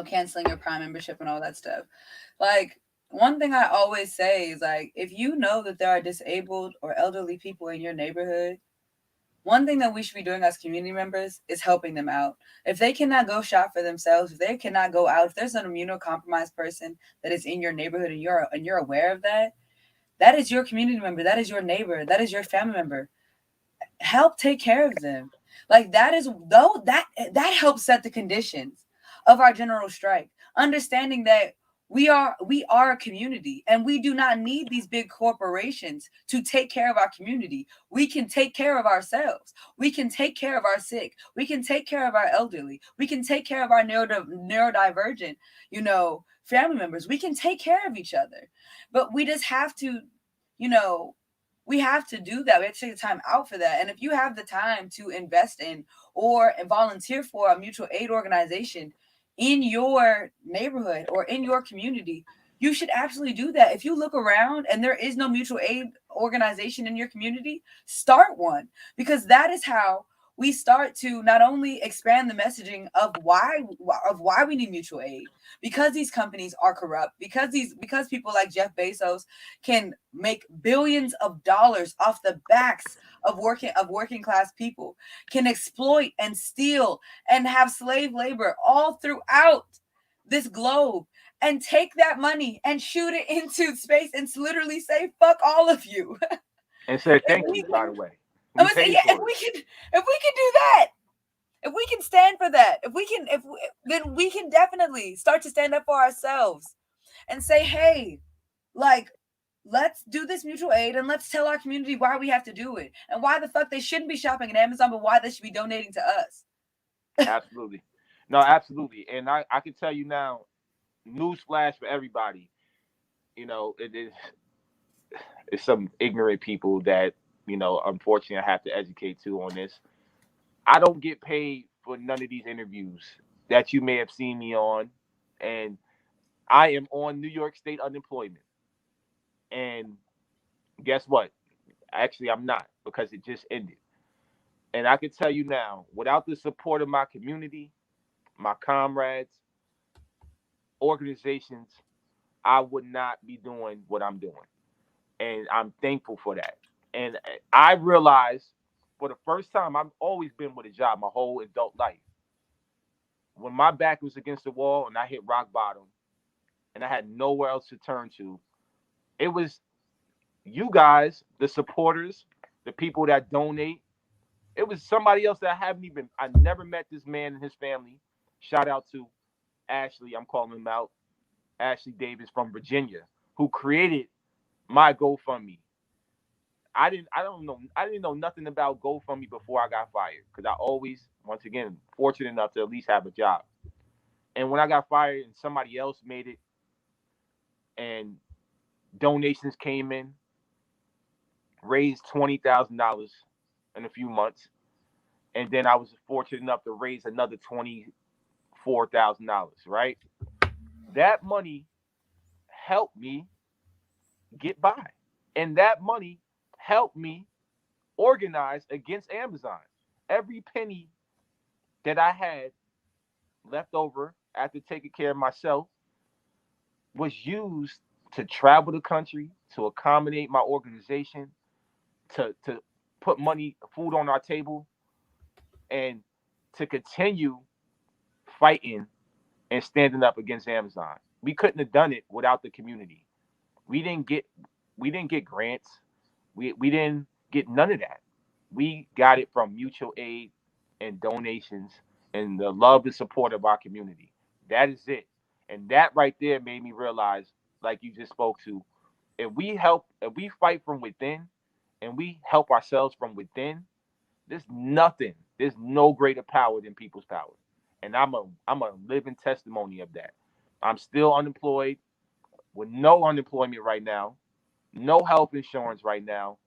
canceling your Prime membership and all that stuff. Like one thing I always say is like if you know that there are disabled or elderly people in your neighborhood, one thing that we should be doing as community members is helping them out. If they cannot go shop for themselves, if they cannot go out, if there's an immunocompromised person that is in your neighborhood and you're aware of that, that is your community member, that is your neighbor, that is your family member. Help take care of them. Like that is though that helps set the conditions of our general strike. Understanding that we are a community and we do not need these big corporations to take care of our community. We can take care of ourselves. We can take care of our sick. We can take care of our elderly. We can take care of our neurodivergent, family members. We can take care of each other. But we just have to, you know, we have to do that. We have to take the time out for that. And if you have the time to invest in or volunteer for a mutual aid organization in your neighborhood or in your community, you should absolutely do that. If you look around and there is no mutual aid organization in your community, start one because that is how we start to not only expand the messaging of why we need mutual aid, because these companies are corrupt, because people like Jeff Bezos can make billions of dollars off the backs of working class people, can exploit and steal and have slave labor all throughout this globe, and take that money and shoot it into space and literally say fuck all of you. And said If thank we you, by can, the way. I We would say, paid yeah, for it. if we can do that, if we can stand for that, then we can definitely start to stand up for ourselves and say, hey, like, let's do this mutual aid and let's tell our community why we have to do it and why the fuck they shouldn't be shopping at Amazon, but why they should be donating to us. Absolutely. No, absolutely. And I can tell you now, newsflash for everybody, it is it's some ignorant people that, unfortunately I have to educate too on this. I don't get paid for none of these interviews that you may have seen me on. And I am on New York State unemployment. And guess what? Actually, I'm not, because it just ended. And I can tell you now, without the support of my community, my comrades, organizations, I would not be doing what I'm doing. And I'm thankful for that. And I realized for the first time, I've always been with a job my whole adult life. When my back was against the wall and I hit rock bottom and I had nowhere else to turn to, it was you guys, the supporters, the people that donate. It was somebody else that I never met this man and his family. Shout out to Ashley, I'm calling him out, Ashley Davis from Virginia, who created my GoFundMe. I didn't know nothing about GoFundMe before I got fired, because I always, once again, fortunate enough to at least have a job. And when I got fired and somebody else made it and donations came in, raised $20,000 in a few months, and then I was fortunate enough to raise another $24,000. Right, that money helped me get by, and that money helped me organize against Amazon. Every penny that I had left over after taking care of myself was used to travel the country, to accommodate my organization, to put money, food on our table, and to continue fighting and standing up against Amazon. We couldn't have done it without the community. We didn't get we didn't get grants. We didn't get none of that. We got it from mutual aid and donations and the love and support of our community. That is it. And that right there made me realize, like you just spoke to, if we fight from within and we help ourselves from within, there's no greater power than people's power. And I'm a living testimony of that. I'm still unemployed with no unemployment right now, no health insurance right now,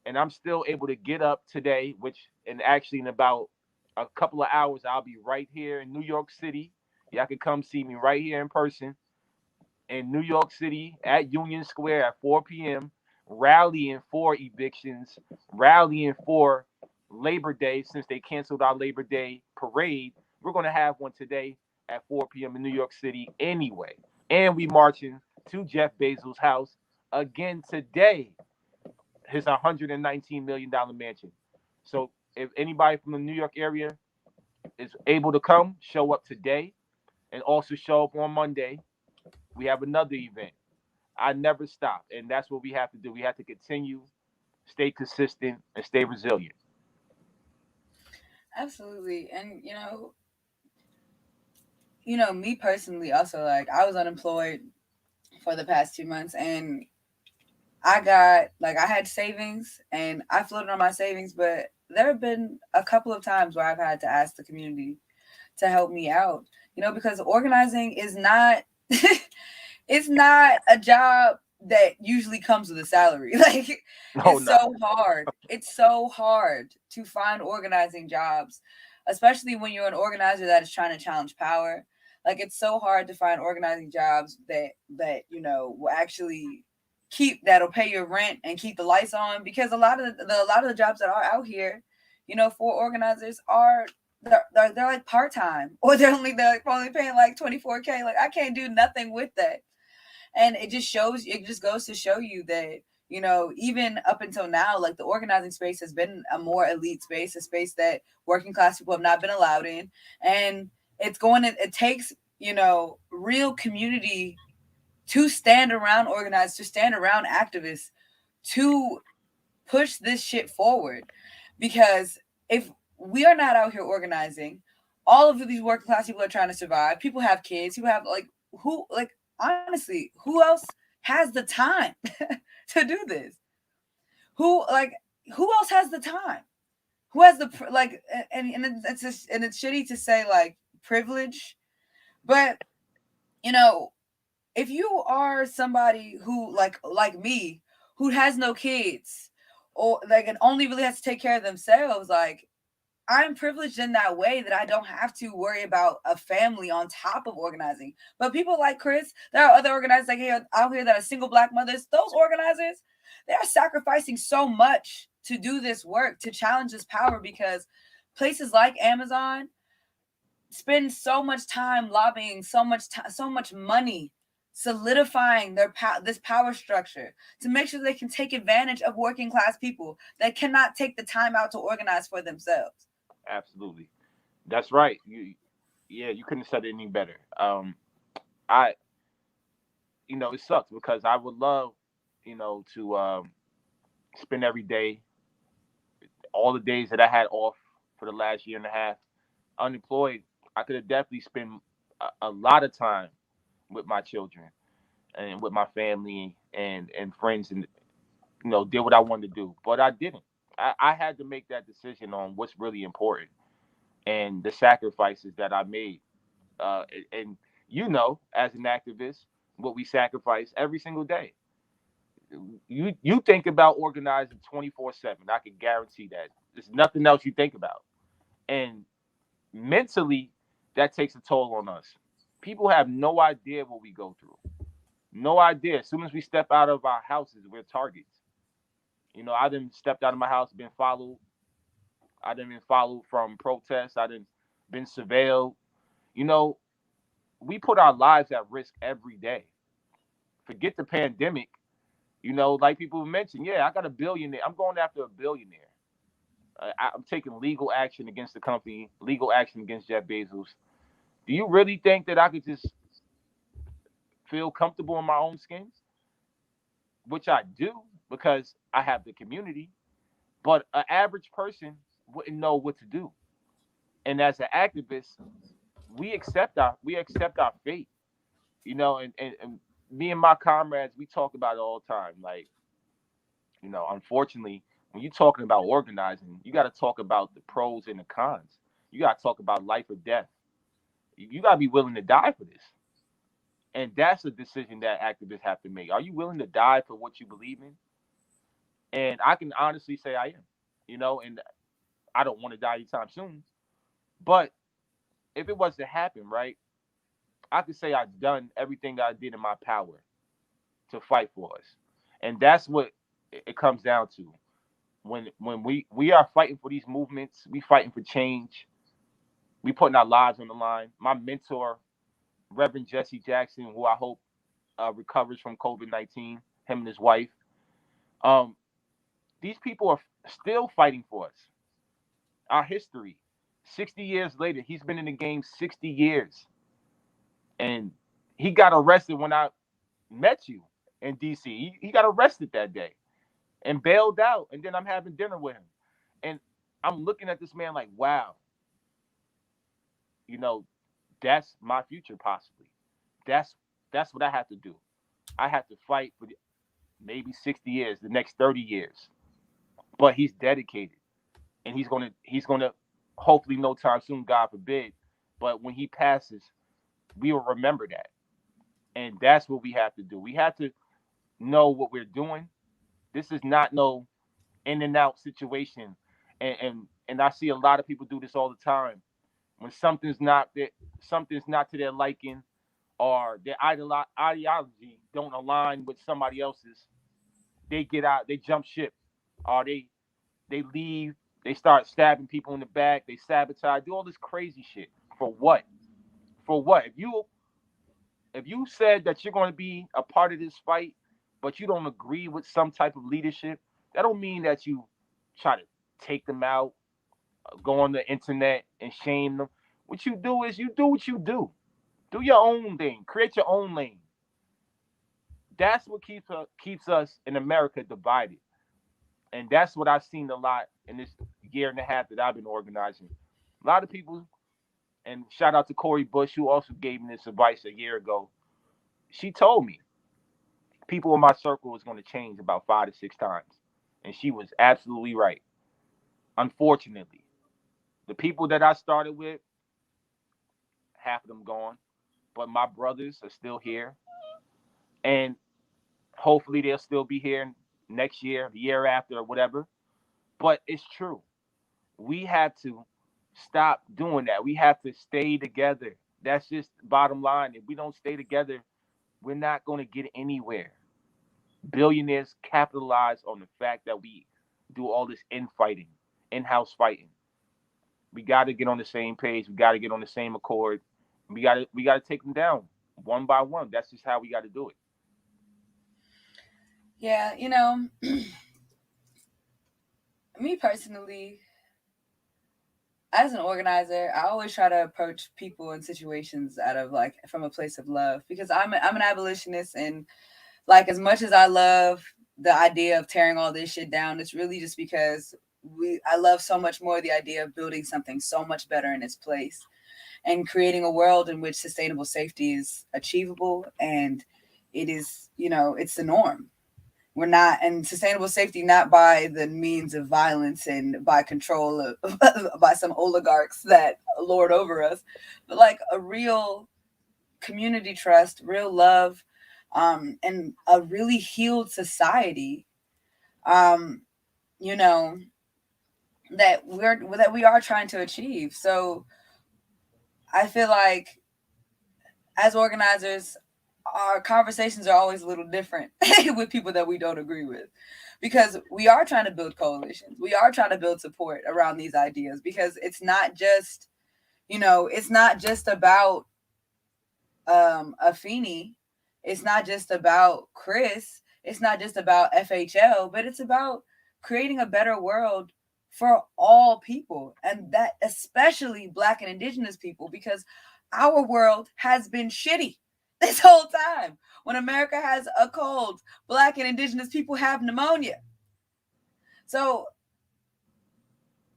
and I'm still able to get up today, which, and actually in about a couple of hours I'll be right here in New York City. Y'all can come see me right here in person in New York City at Union Square at 4 p.m., rallying for evictions, rallying for Labor Day, since they canceled our Labor Day parade. We're going to have one today at 4 p.m. in New York City anyway. And we marching to Jeff Bezos' house again today, his $119 million mansion. So if anybody from the New York area is able to come, show up today, and also show up on Monday. We have another event. I never stop, and that's what we have to do. We have to continue, stay consistent, and stay resilient. Absolutely. And me personally also, like, I was unemployed for the past 2 months, and I had savings and I floated on my savings, but there have been a couple of times where I've had to ask the community to help me out, because organizing is not it's not a job that usually comes with a salary. Like, No, it's not. so hard. It's so hard to find organizing jobs, especially when you're an organizer that is trying to challenge power. Like, it's so hard to find organizing jobs that will actually that'll pay your rent and keep the lights on, because a lot of the jobs that are out here, for organizers are they're like part time, or they're only paying like 24K. Like I can't do nothing with that, and it just goes to show you that even up until now, like the organizing space has been a more elite space, a space that working class people have not been allowed in, and it takes real community to stand around organized, to stand around activists, to push this shit forward. Because if we are not out here organizing, all of these working class people are trying to survive. People have kids who have honestly, who else has the time to do this? Who like who else has the time? Who has the and it's shitty to say like privilege, but you know if you are somebody who like me, who has no kids, or like and only really has to take care of themselves, like I'm privileged in that way that I don't have to worry about a family on top of organizing. But people like Chris, there are other organizers like here out here that are single black mothers. Those organizers, they are sacrificing so much to do this work, to challenge this power, because places like Amazon spend so much time lobbying, so much money solidifying this power structure to make sure they can take advantage of working class people that cannot take the time out to organize for themselves. Absolutely. That's right. Yeah, you couldn't have said it any better. I, it sucks because I would love, to spend every day, all the days that I had off for the last year and a half, unemployed. I could have definitely spent a lot of time with my children and with my family and friends, and did what I wanted to do. But I didn't. I had to make that decision on what's really important and the sacrifices that I made. And as an activist, what we sacrifice every single day. You think about organizing 24/7. I can guarantee that there's nothing else you think about. And mentally, that takes a toll on us. People have no idea what we go through. No idea. As soon as we step out of our houses, we're targets. I didn't stepped out of my house, been followed. I didn't been followed from protests. I didn't been surveilled. You know, we put our lives at risk every day. Forget the pandemic. Like people mentioned, yeah, I got a billionaire. I'm going after a billionaire. I'm taking legal action against the company, legal action against Jeff Bezos. Do you really think that I could just feel comfortable in my own skin? Which I do because I have the community, but an average person wouldn't know what to do. And as an activist, we accept our fate, and me and my comrades, we talk about it all the time. Like, unfortunately, when you're talking about organizing, you got to talk about the pros and the cons. You got to talk about life or death. You got to be willing to die for this. And that's a decision that activists have to make. Are you willing to die for what you believe in? And I can honestly say I am, and I don't want to die anytime soon. But if it was to happen, right, I could say I've done everything I did in my power to fight for us. And that's what it comes down to. When we are fighting for these movements, we fighting for change. We putting our lives on the line. My mentor, Reverend Jesse Jackson, who I hope recovers from COVID-19, him and his wife. Um, these people are still fighting for us. Our history, 60 years later, he's been in the game 60 years, and he got arrested when I met you in DC. He got arrested that day and bailed out, and then I'm having dinner with him, and I'm looking at this man like, wow, you know, that's my future possibly. That's that's what I have to do. I have to fight for maybe 60 years, the next 30 years. But he's dedicated, and he's gonna hopefully no time soon, God forbid. But when he passes, we will remember that, and that's what we have to do. We have to know what we're doing. This is not no in and out situation, and I see a lot of people do this all the time. When something's not to their liking, or their ideology don't align with somebody else's, they get out, they jump ship, or they leave They start stabbing people in the back. They sabotage, do all this crazy shit. For what? For what? If you said that you're going to be a part of this fight, but you don't agree with some type of leadership, that don't mean that you try to take them out, go on the internet and shame them. What you do is you do what you do. Do your own thing. Create your own lane. That's what keeps us in America divided, and that's what I've seen a lot in this year and a half that I've been organizing. A lot of people, and shout out to Corey Bush, who also gave me this advice a year ago. She told me people in my circle is going to change about 5 to 6 times, and she was absolutely right. Unfortunately, the people that I started with, half of them gone, but my brothers are still here, and hopefully they'll still be here next year, the year after, or whatever. But it's true. We have to stop doing that. We have to stay together. That's just bottom line. If we don't stay together, we're not going to get anywhere. Billionaires capitalize on the fact that we do all this infighting, in-house fighting. We got to get on the same page. We got to get on the same accord. We got to take them down one by one. That's just how we got to do it. Yeah, me personally, as an organizer, I always try to approach people and situations out of like from a place of love because I'm an abolitionist, and like as much as I love the idea of tearing all this shit down, it's really just because we I love so much more the idea of building something so much better in its place and creating a world in which sustainable safety is achievable and it is, it's the norm. We're not, and sustainable safety not by the means of violence and by control of by some oligarchs that lord over us, but like a real community trust, real love, and a really healed society. Um, you know that we are trying to achieve. So I feel like as organizers, our conversations are always a little different with people that we don't agree with because we are trying to build coalitions. We are trying to build support around these ideas because it's not just about Afeni. It's not just about Chris. It's not just about FHL, but it's about creating a better world for all people, and that especially Black and Indigenous people, because our world has been shitty this whole time. When America has a cold, Black and Indigenous people have pneumonia. So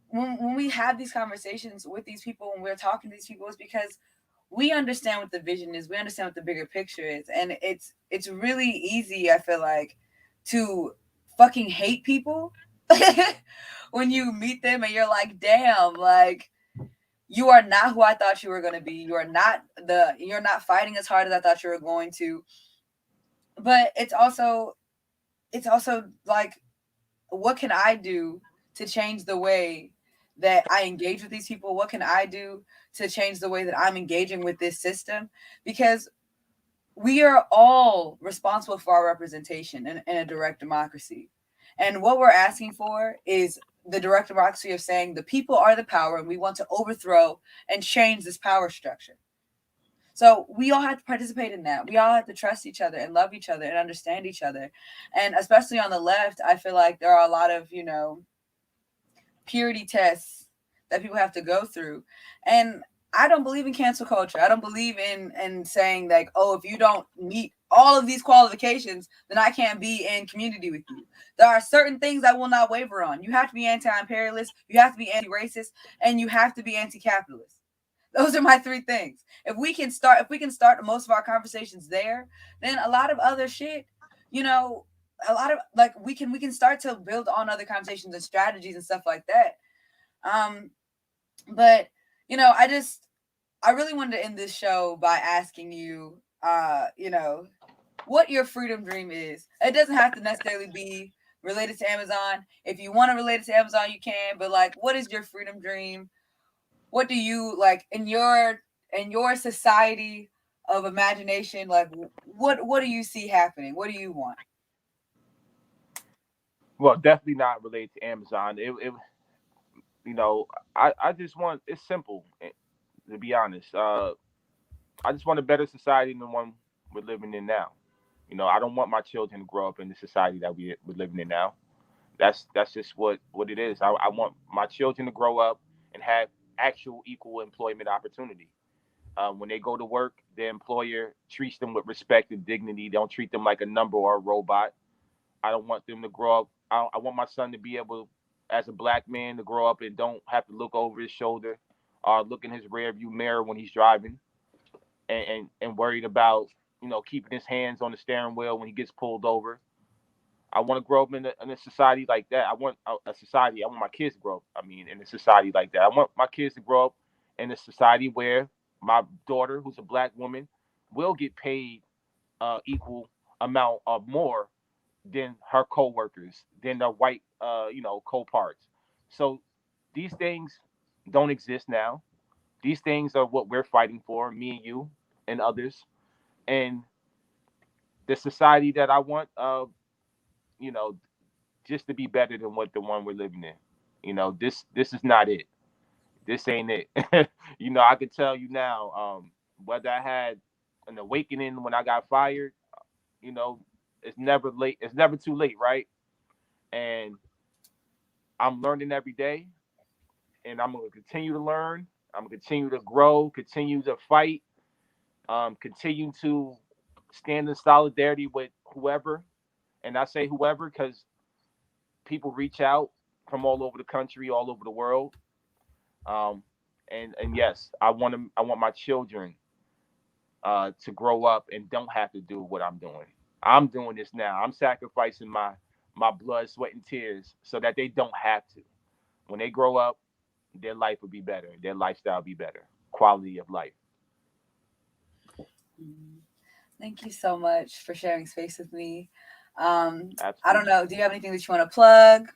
when we have these conversations with these people, when we're talking to these people, it's because we understand what the vision is. We understand what the bigger picture is, and it's really easy. I feel like to fucking hate people when you meet them and you're like, damn, like you are not who I thought you were going to be. You're not fighting as hard as I thought you were going to. But it's also like, what can I do to change the way that I engage with these people? What can I do to change the way that I'm engaging with this system? Because we are all responsible for our representation in a direct democracy. And what we're asking for is the direct democracy of saying the people are the power and we want to overthrow and change this power structure. So we all have to participate in that. We all have to trust each other and love each other and understand each other. And especially on the left, I feel like there are a lot of, purity tests that people have to go through. And I don't believe in cancel culture. I don't believe in saying like, oh, if you don't meet all of these qualifications, then I can't be in community with you. There are certain things I will not waver on. You have to be anti-imperialist, you have to be anti-racist, and you have to be anti-capitalist. Those are my three things. If we can start most of our conversations there, then a lot of other shit, you know, a lot of like we can start to build on other conversations and strategies and stuff like that. Um, but I really wanted to end this show by asking you, what your freedom dream is. It doesn't have to necessarily be related to Amazon. If you want to relate it to Amazon, you can. But like, what is your freedom dream? What do you like in your society of imagination? Like, what do you see happening? What do you want? Well, definitely not related to Amazon. You know, I just want, it's simple, to be honest. I just want a better society than the one we're living in now. You know, I don't want my children to grow up in the society that we're living in now. That's just what it is. I want my children to grow up and have actual equal employment opportunity. When they go to work, their employer treats them with respect and dignity. They don't treat them like a number or a robot. I don't want them to grow up. I want my son to be able, as a black man, to grow up and don't have to look over his shoulder or look in his rear view mirror when he's driving, and worried about, keeping his hands on the steering wheel when he gets pulled over. I want to grow up in a society like that. I want a society. I want my kids to grow up. I mean, in a society like that. I want my kids to grow up in a society where my daughter, who's a black woman, will get paid equal amount or more than her coworkers, than the white, co-parts. So these things don't exist now. These things are what we're fighting for, me and you and others. And the society that I want, you know, just to be better than what the one we're living in. This is not it. This ain't it. I can tell you now, whether I had an awakening when I got fired, you know, it's never late. It's never too late, right? And I'm learning every day, and I'm gonna continue to learn. I'm gonna continue to grow, continue to fight, continue to stand in solidarity with whoever. And I say whoever because people reach out from all over the country, all over the world. Um, and yes, I want my children to grow up and don't have to do what I'm doing. I'm doing this now. I'm sacrificing my blood, sweat, and tears so that they don't have to. When they grow up, their life will be better. Their lifestyle will be better. Quality of life. Mhm. Thank you so much for sharing space with me. I don't Absolutely. know. Do you have anything that you want to plug?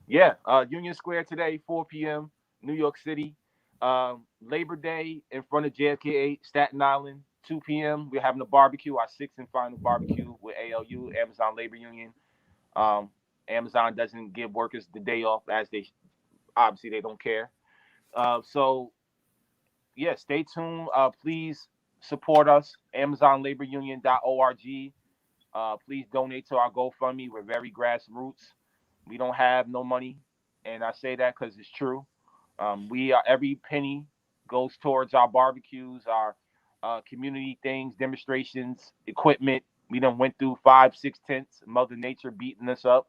Yeah. Union Square today, 4 p.m., New York City. Labor Day in front of JFK 8, Staten Island, 2 p.m. We're having a barbecue, our sixth and final barbecue with ALU, Amazon Labor Union. Um, Amazon doesn't give workers the day off, as they obviously they don't care. So yeah, stay tuned. Please support us. AmazonLaborUnion.org. Please donate to our GoFundMe. We're very grassroots. We don't have no money, and I say that because it's true. We are every penny goes towards our barbecues, our community things, demonstrations, equipment. We done went through 5, 6 tents. Mother Nature beating us up.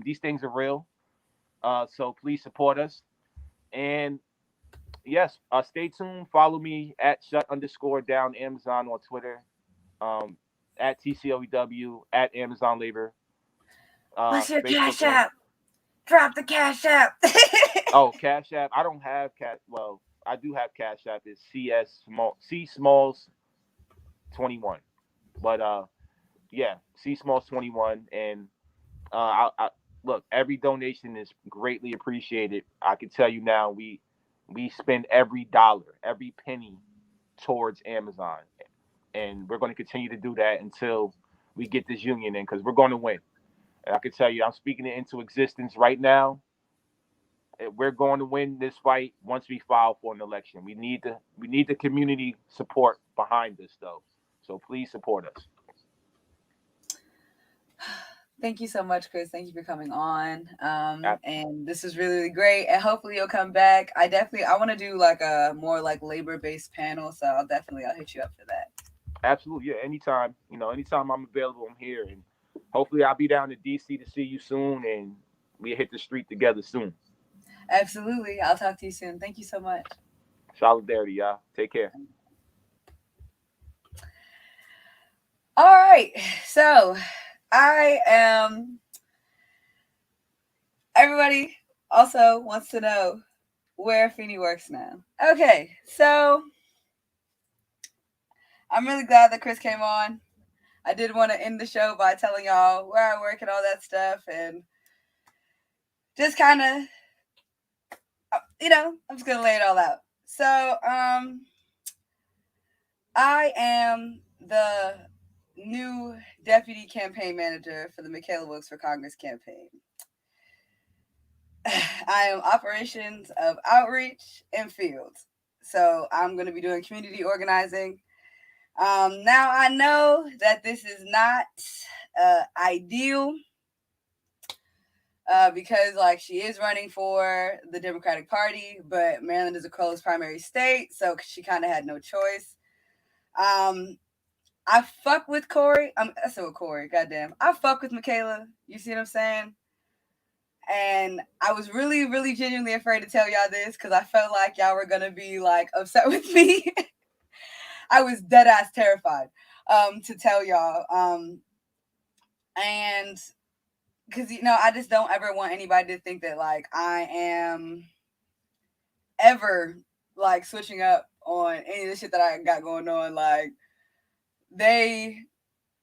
These things are real. So please support us. And yes, stay tuned. Follow me at shut_down Amazon on Twitter. Um, at TCOEW at Amazon Labor. What's your Facebook cash and app? Drop the cash app. oh, Cash App. I don't have cash. Well, I do have Cash App. It's C Smalls 21. But yeah, C Smalls 21. And look, every donation is greatly appreciated. I can tell you now, we spend every dollar, every penny towards Amazon, and we're going to continue to do that until we get this union in, because we're going to win. And I can tell you, I'm speaking it into existence right now. We're going to win this fight once we file for an election. We need the community support behind us, though. So please support us. Thank you so much, Chris. Thank you for coming on. Absolutely. And this was really, really great. And hopefully you'll come back. I want to do like a more like labor based panel. So I'll hit you up for that. Absolutely. Yeah. Anytime. Anytime I'm available, I'm here, and hopefully I'll be down to DC to see you soon, and we hit the street together soon. Absolutely. I'll talk to you soon. Thank you so much. Solidarity, y'all. Take care. All right. So I am, everybody also wants to know where Feeny works now. Okay. So I'm really glad that Chris came on. I did want to end the show by telling y'all where I work and all that stuff, and just kind of, I'm just gonna lay it all out. So, I am the new deputy campaign manager for the Michaela Wilkes for Congress campaign. I am operations of outreach and fields. So I'm going to be doing community organizing. Now I know that this is not ideal because like she is running for the Democratic Party, but Maryland is a closed primary state, so she kind of had no choice. Um, I fuck with Corey. I said with Corey. Goddamn, I fuck with Michaela. You see what I'm saying? And I was really, really genuinely afraid to tell y'all this because I felt like y'all were gonna be like upset with me. I was dead ass terrified to tell y'all. And because I just don't ever want anybody to think that like I am ever like switching up on any of the shit that I got going on. Like they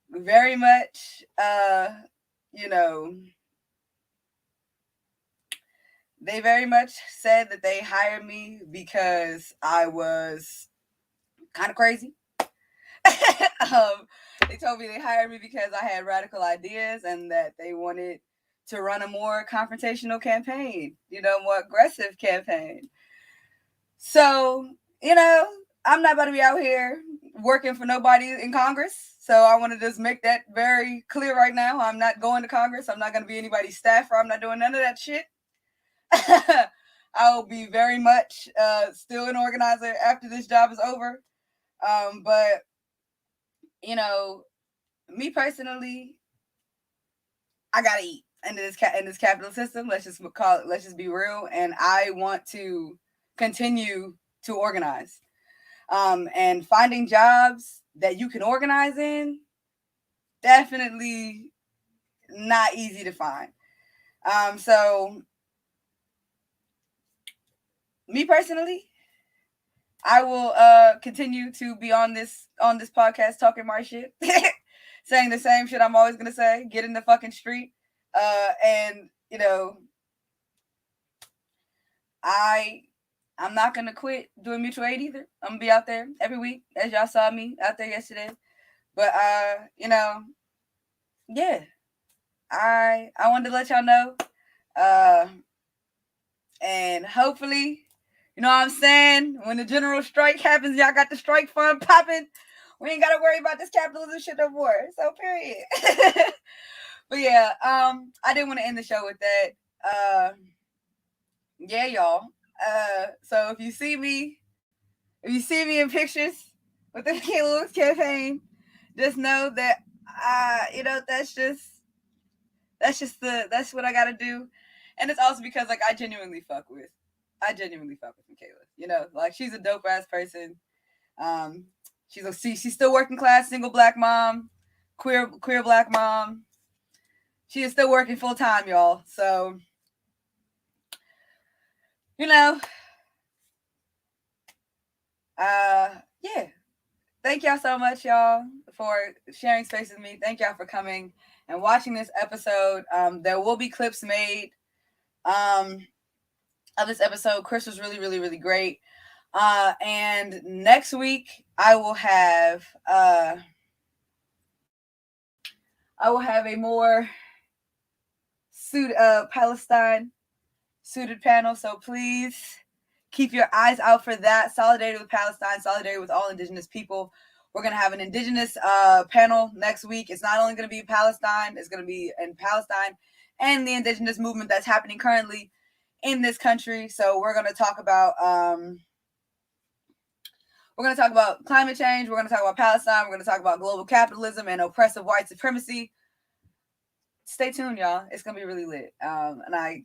very much you know they very much said that they hired me because I was kind of crazy. um, they told me they hired me because I had radical ideas and that they wanted to run a more confrontational campaign, more aggressive campaign. So, I'm not about to be out here working for nobody in Congress. So I want to just make that very clear right now. I'm not going to Congress. I'm not going to be anybody's staffer. I'm not doing none of that shit. I will be very much still an organizer after this job is over. But you know, me personally, I gotta eat in this capitalist system. Let's just call it. Let's just be real. And I want to continue to organize. And finding jobs that you can organize in, definitely not easy to find. So me personally, I will continue to be on this podcast talking my shit, saying the same shit I'm always gonna say. Get in the fucking street, and I I'm not gonna quit doing mutual aid either. I'm gonna be out there every week, as y'all saw me out there yesterday. But yeah, I wanted to let y'all know, uh, and hopefully, you know what I'm saying. When the general strike happens, y'all got the strike fund popping. We ain't gotta worry about this capitalism shit no more. So period. But yeah, I didn't want to end the show with that. Yeah, y'all. So if you see me in pictures with the Michaela campaign, just know that that's what I gotta do. And it's also because like I genuinely fuck with Michaela. Like she's a dope ass person. Um she's still working class, single black mom, queer black mom. She is still working full time, y'all. So, you know, yeah. Thank y'all so much, y'all, for sharing space with me. Thank y'all for coming and watching this episode. There will be clips made um, of this episode. Chris was really, really, really great. And next week I will have a more Palestine suited panel. So please keep your eyes out for that. Solidarity with Palestine, solidarity with all indigenous people. We're going to have an indigenous panel next week. It's not only going to be Palestine, it's going to be in Palestine and the indigenous movement that's happening currently in this country. So we're going to talk about climate change. We're going to talk about Palestine. We're going to talk about global capitalism and oppressive white supremacy. Stay tuned, y'all. It's gonna be really lit. And I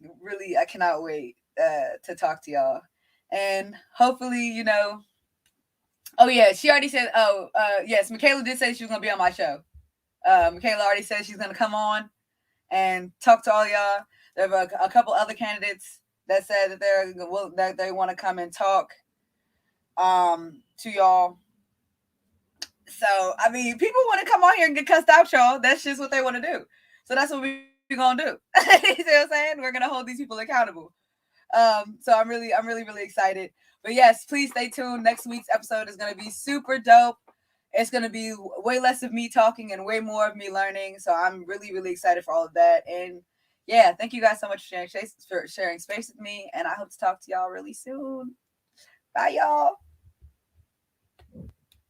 cannot wait to talk to y'all. And hopefully, oh yeah, she already said. Oh, yes, Michaela did say she was gonna be on my show. Michaela already said she's gonna come on and talk to all y'all. There are a couple other candidates that said that they want to come and talk to y'all. So I mean, people want to come on here and get cussed out, y'all. That's just what they want to do. So that's what we're gonna do. You see what I'm saying? We're gonna hold these people accountable. So I'm really, really excited. But yes, please stay tuned. Next week's episode is gonna be super dope. It's gonna be way less of me talking and way more of me learning. So I'm really, really excited for all of that. And yeah, thank you guys so much for sharing space with me, and I hope to talk to y'all really soon. Bye, y'all.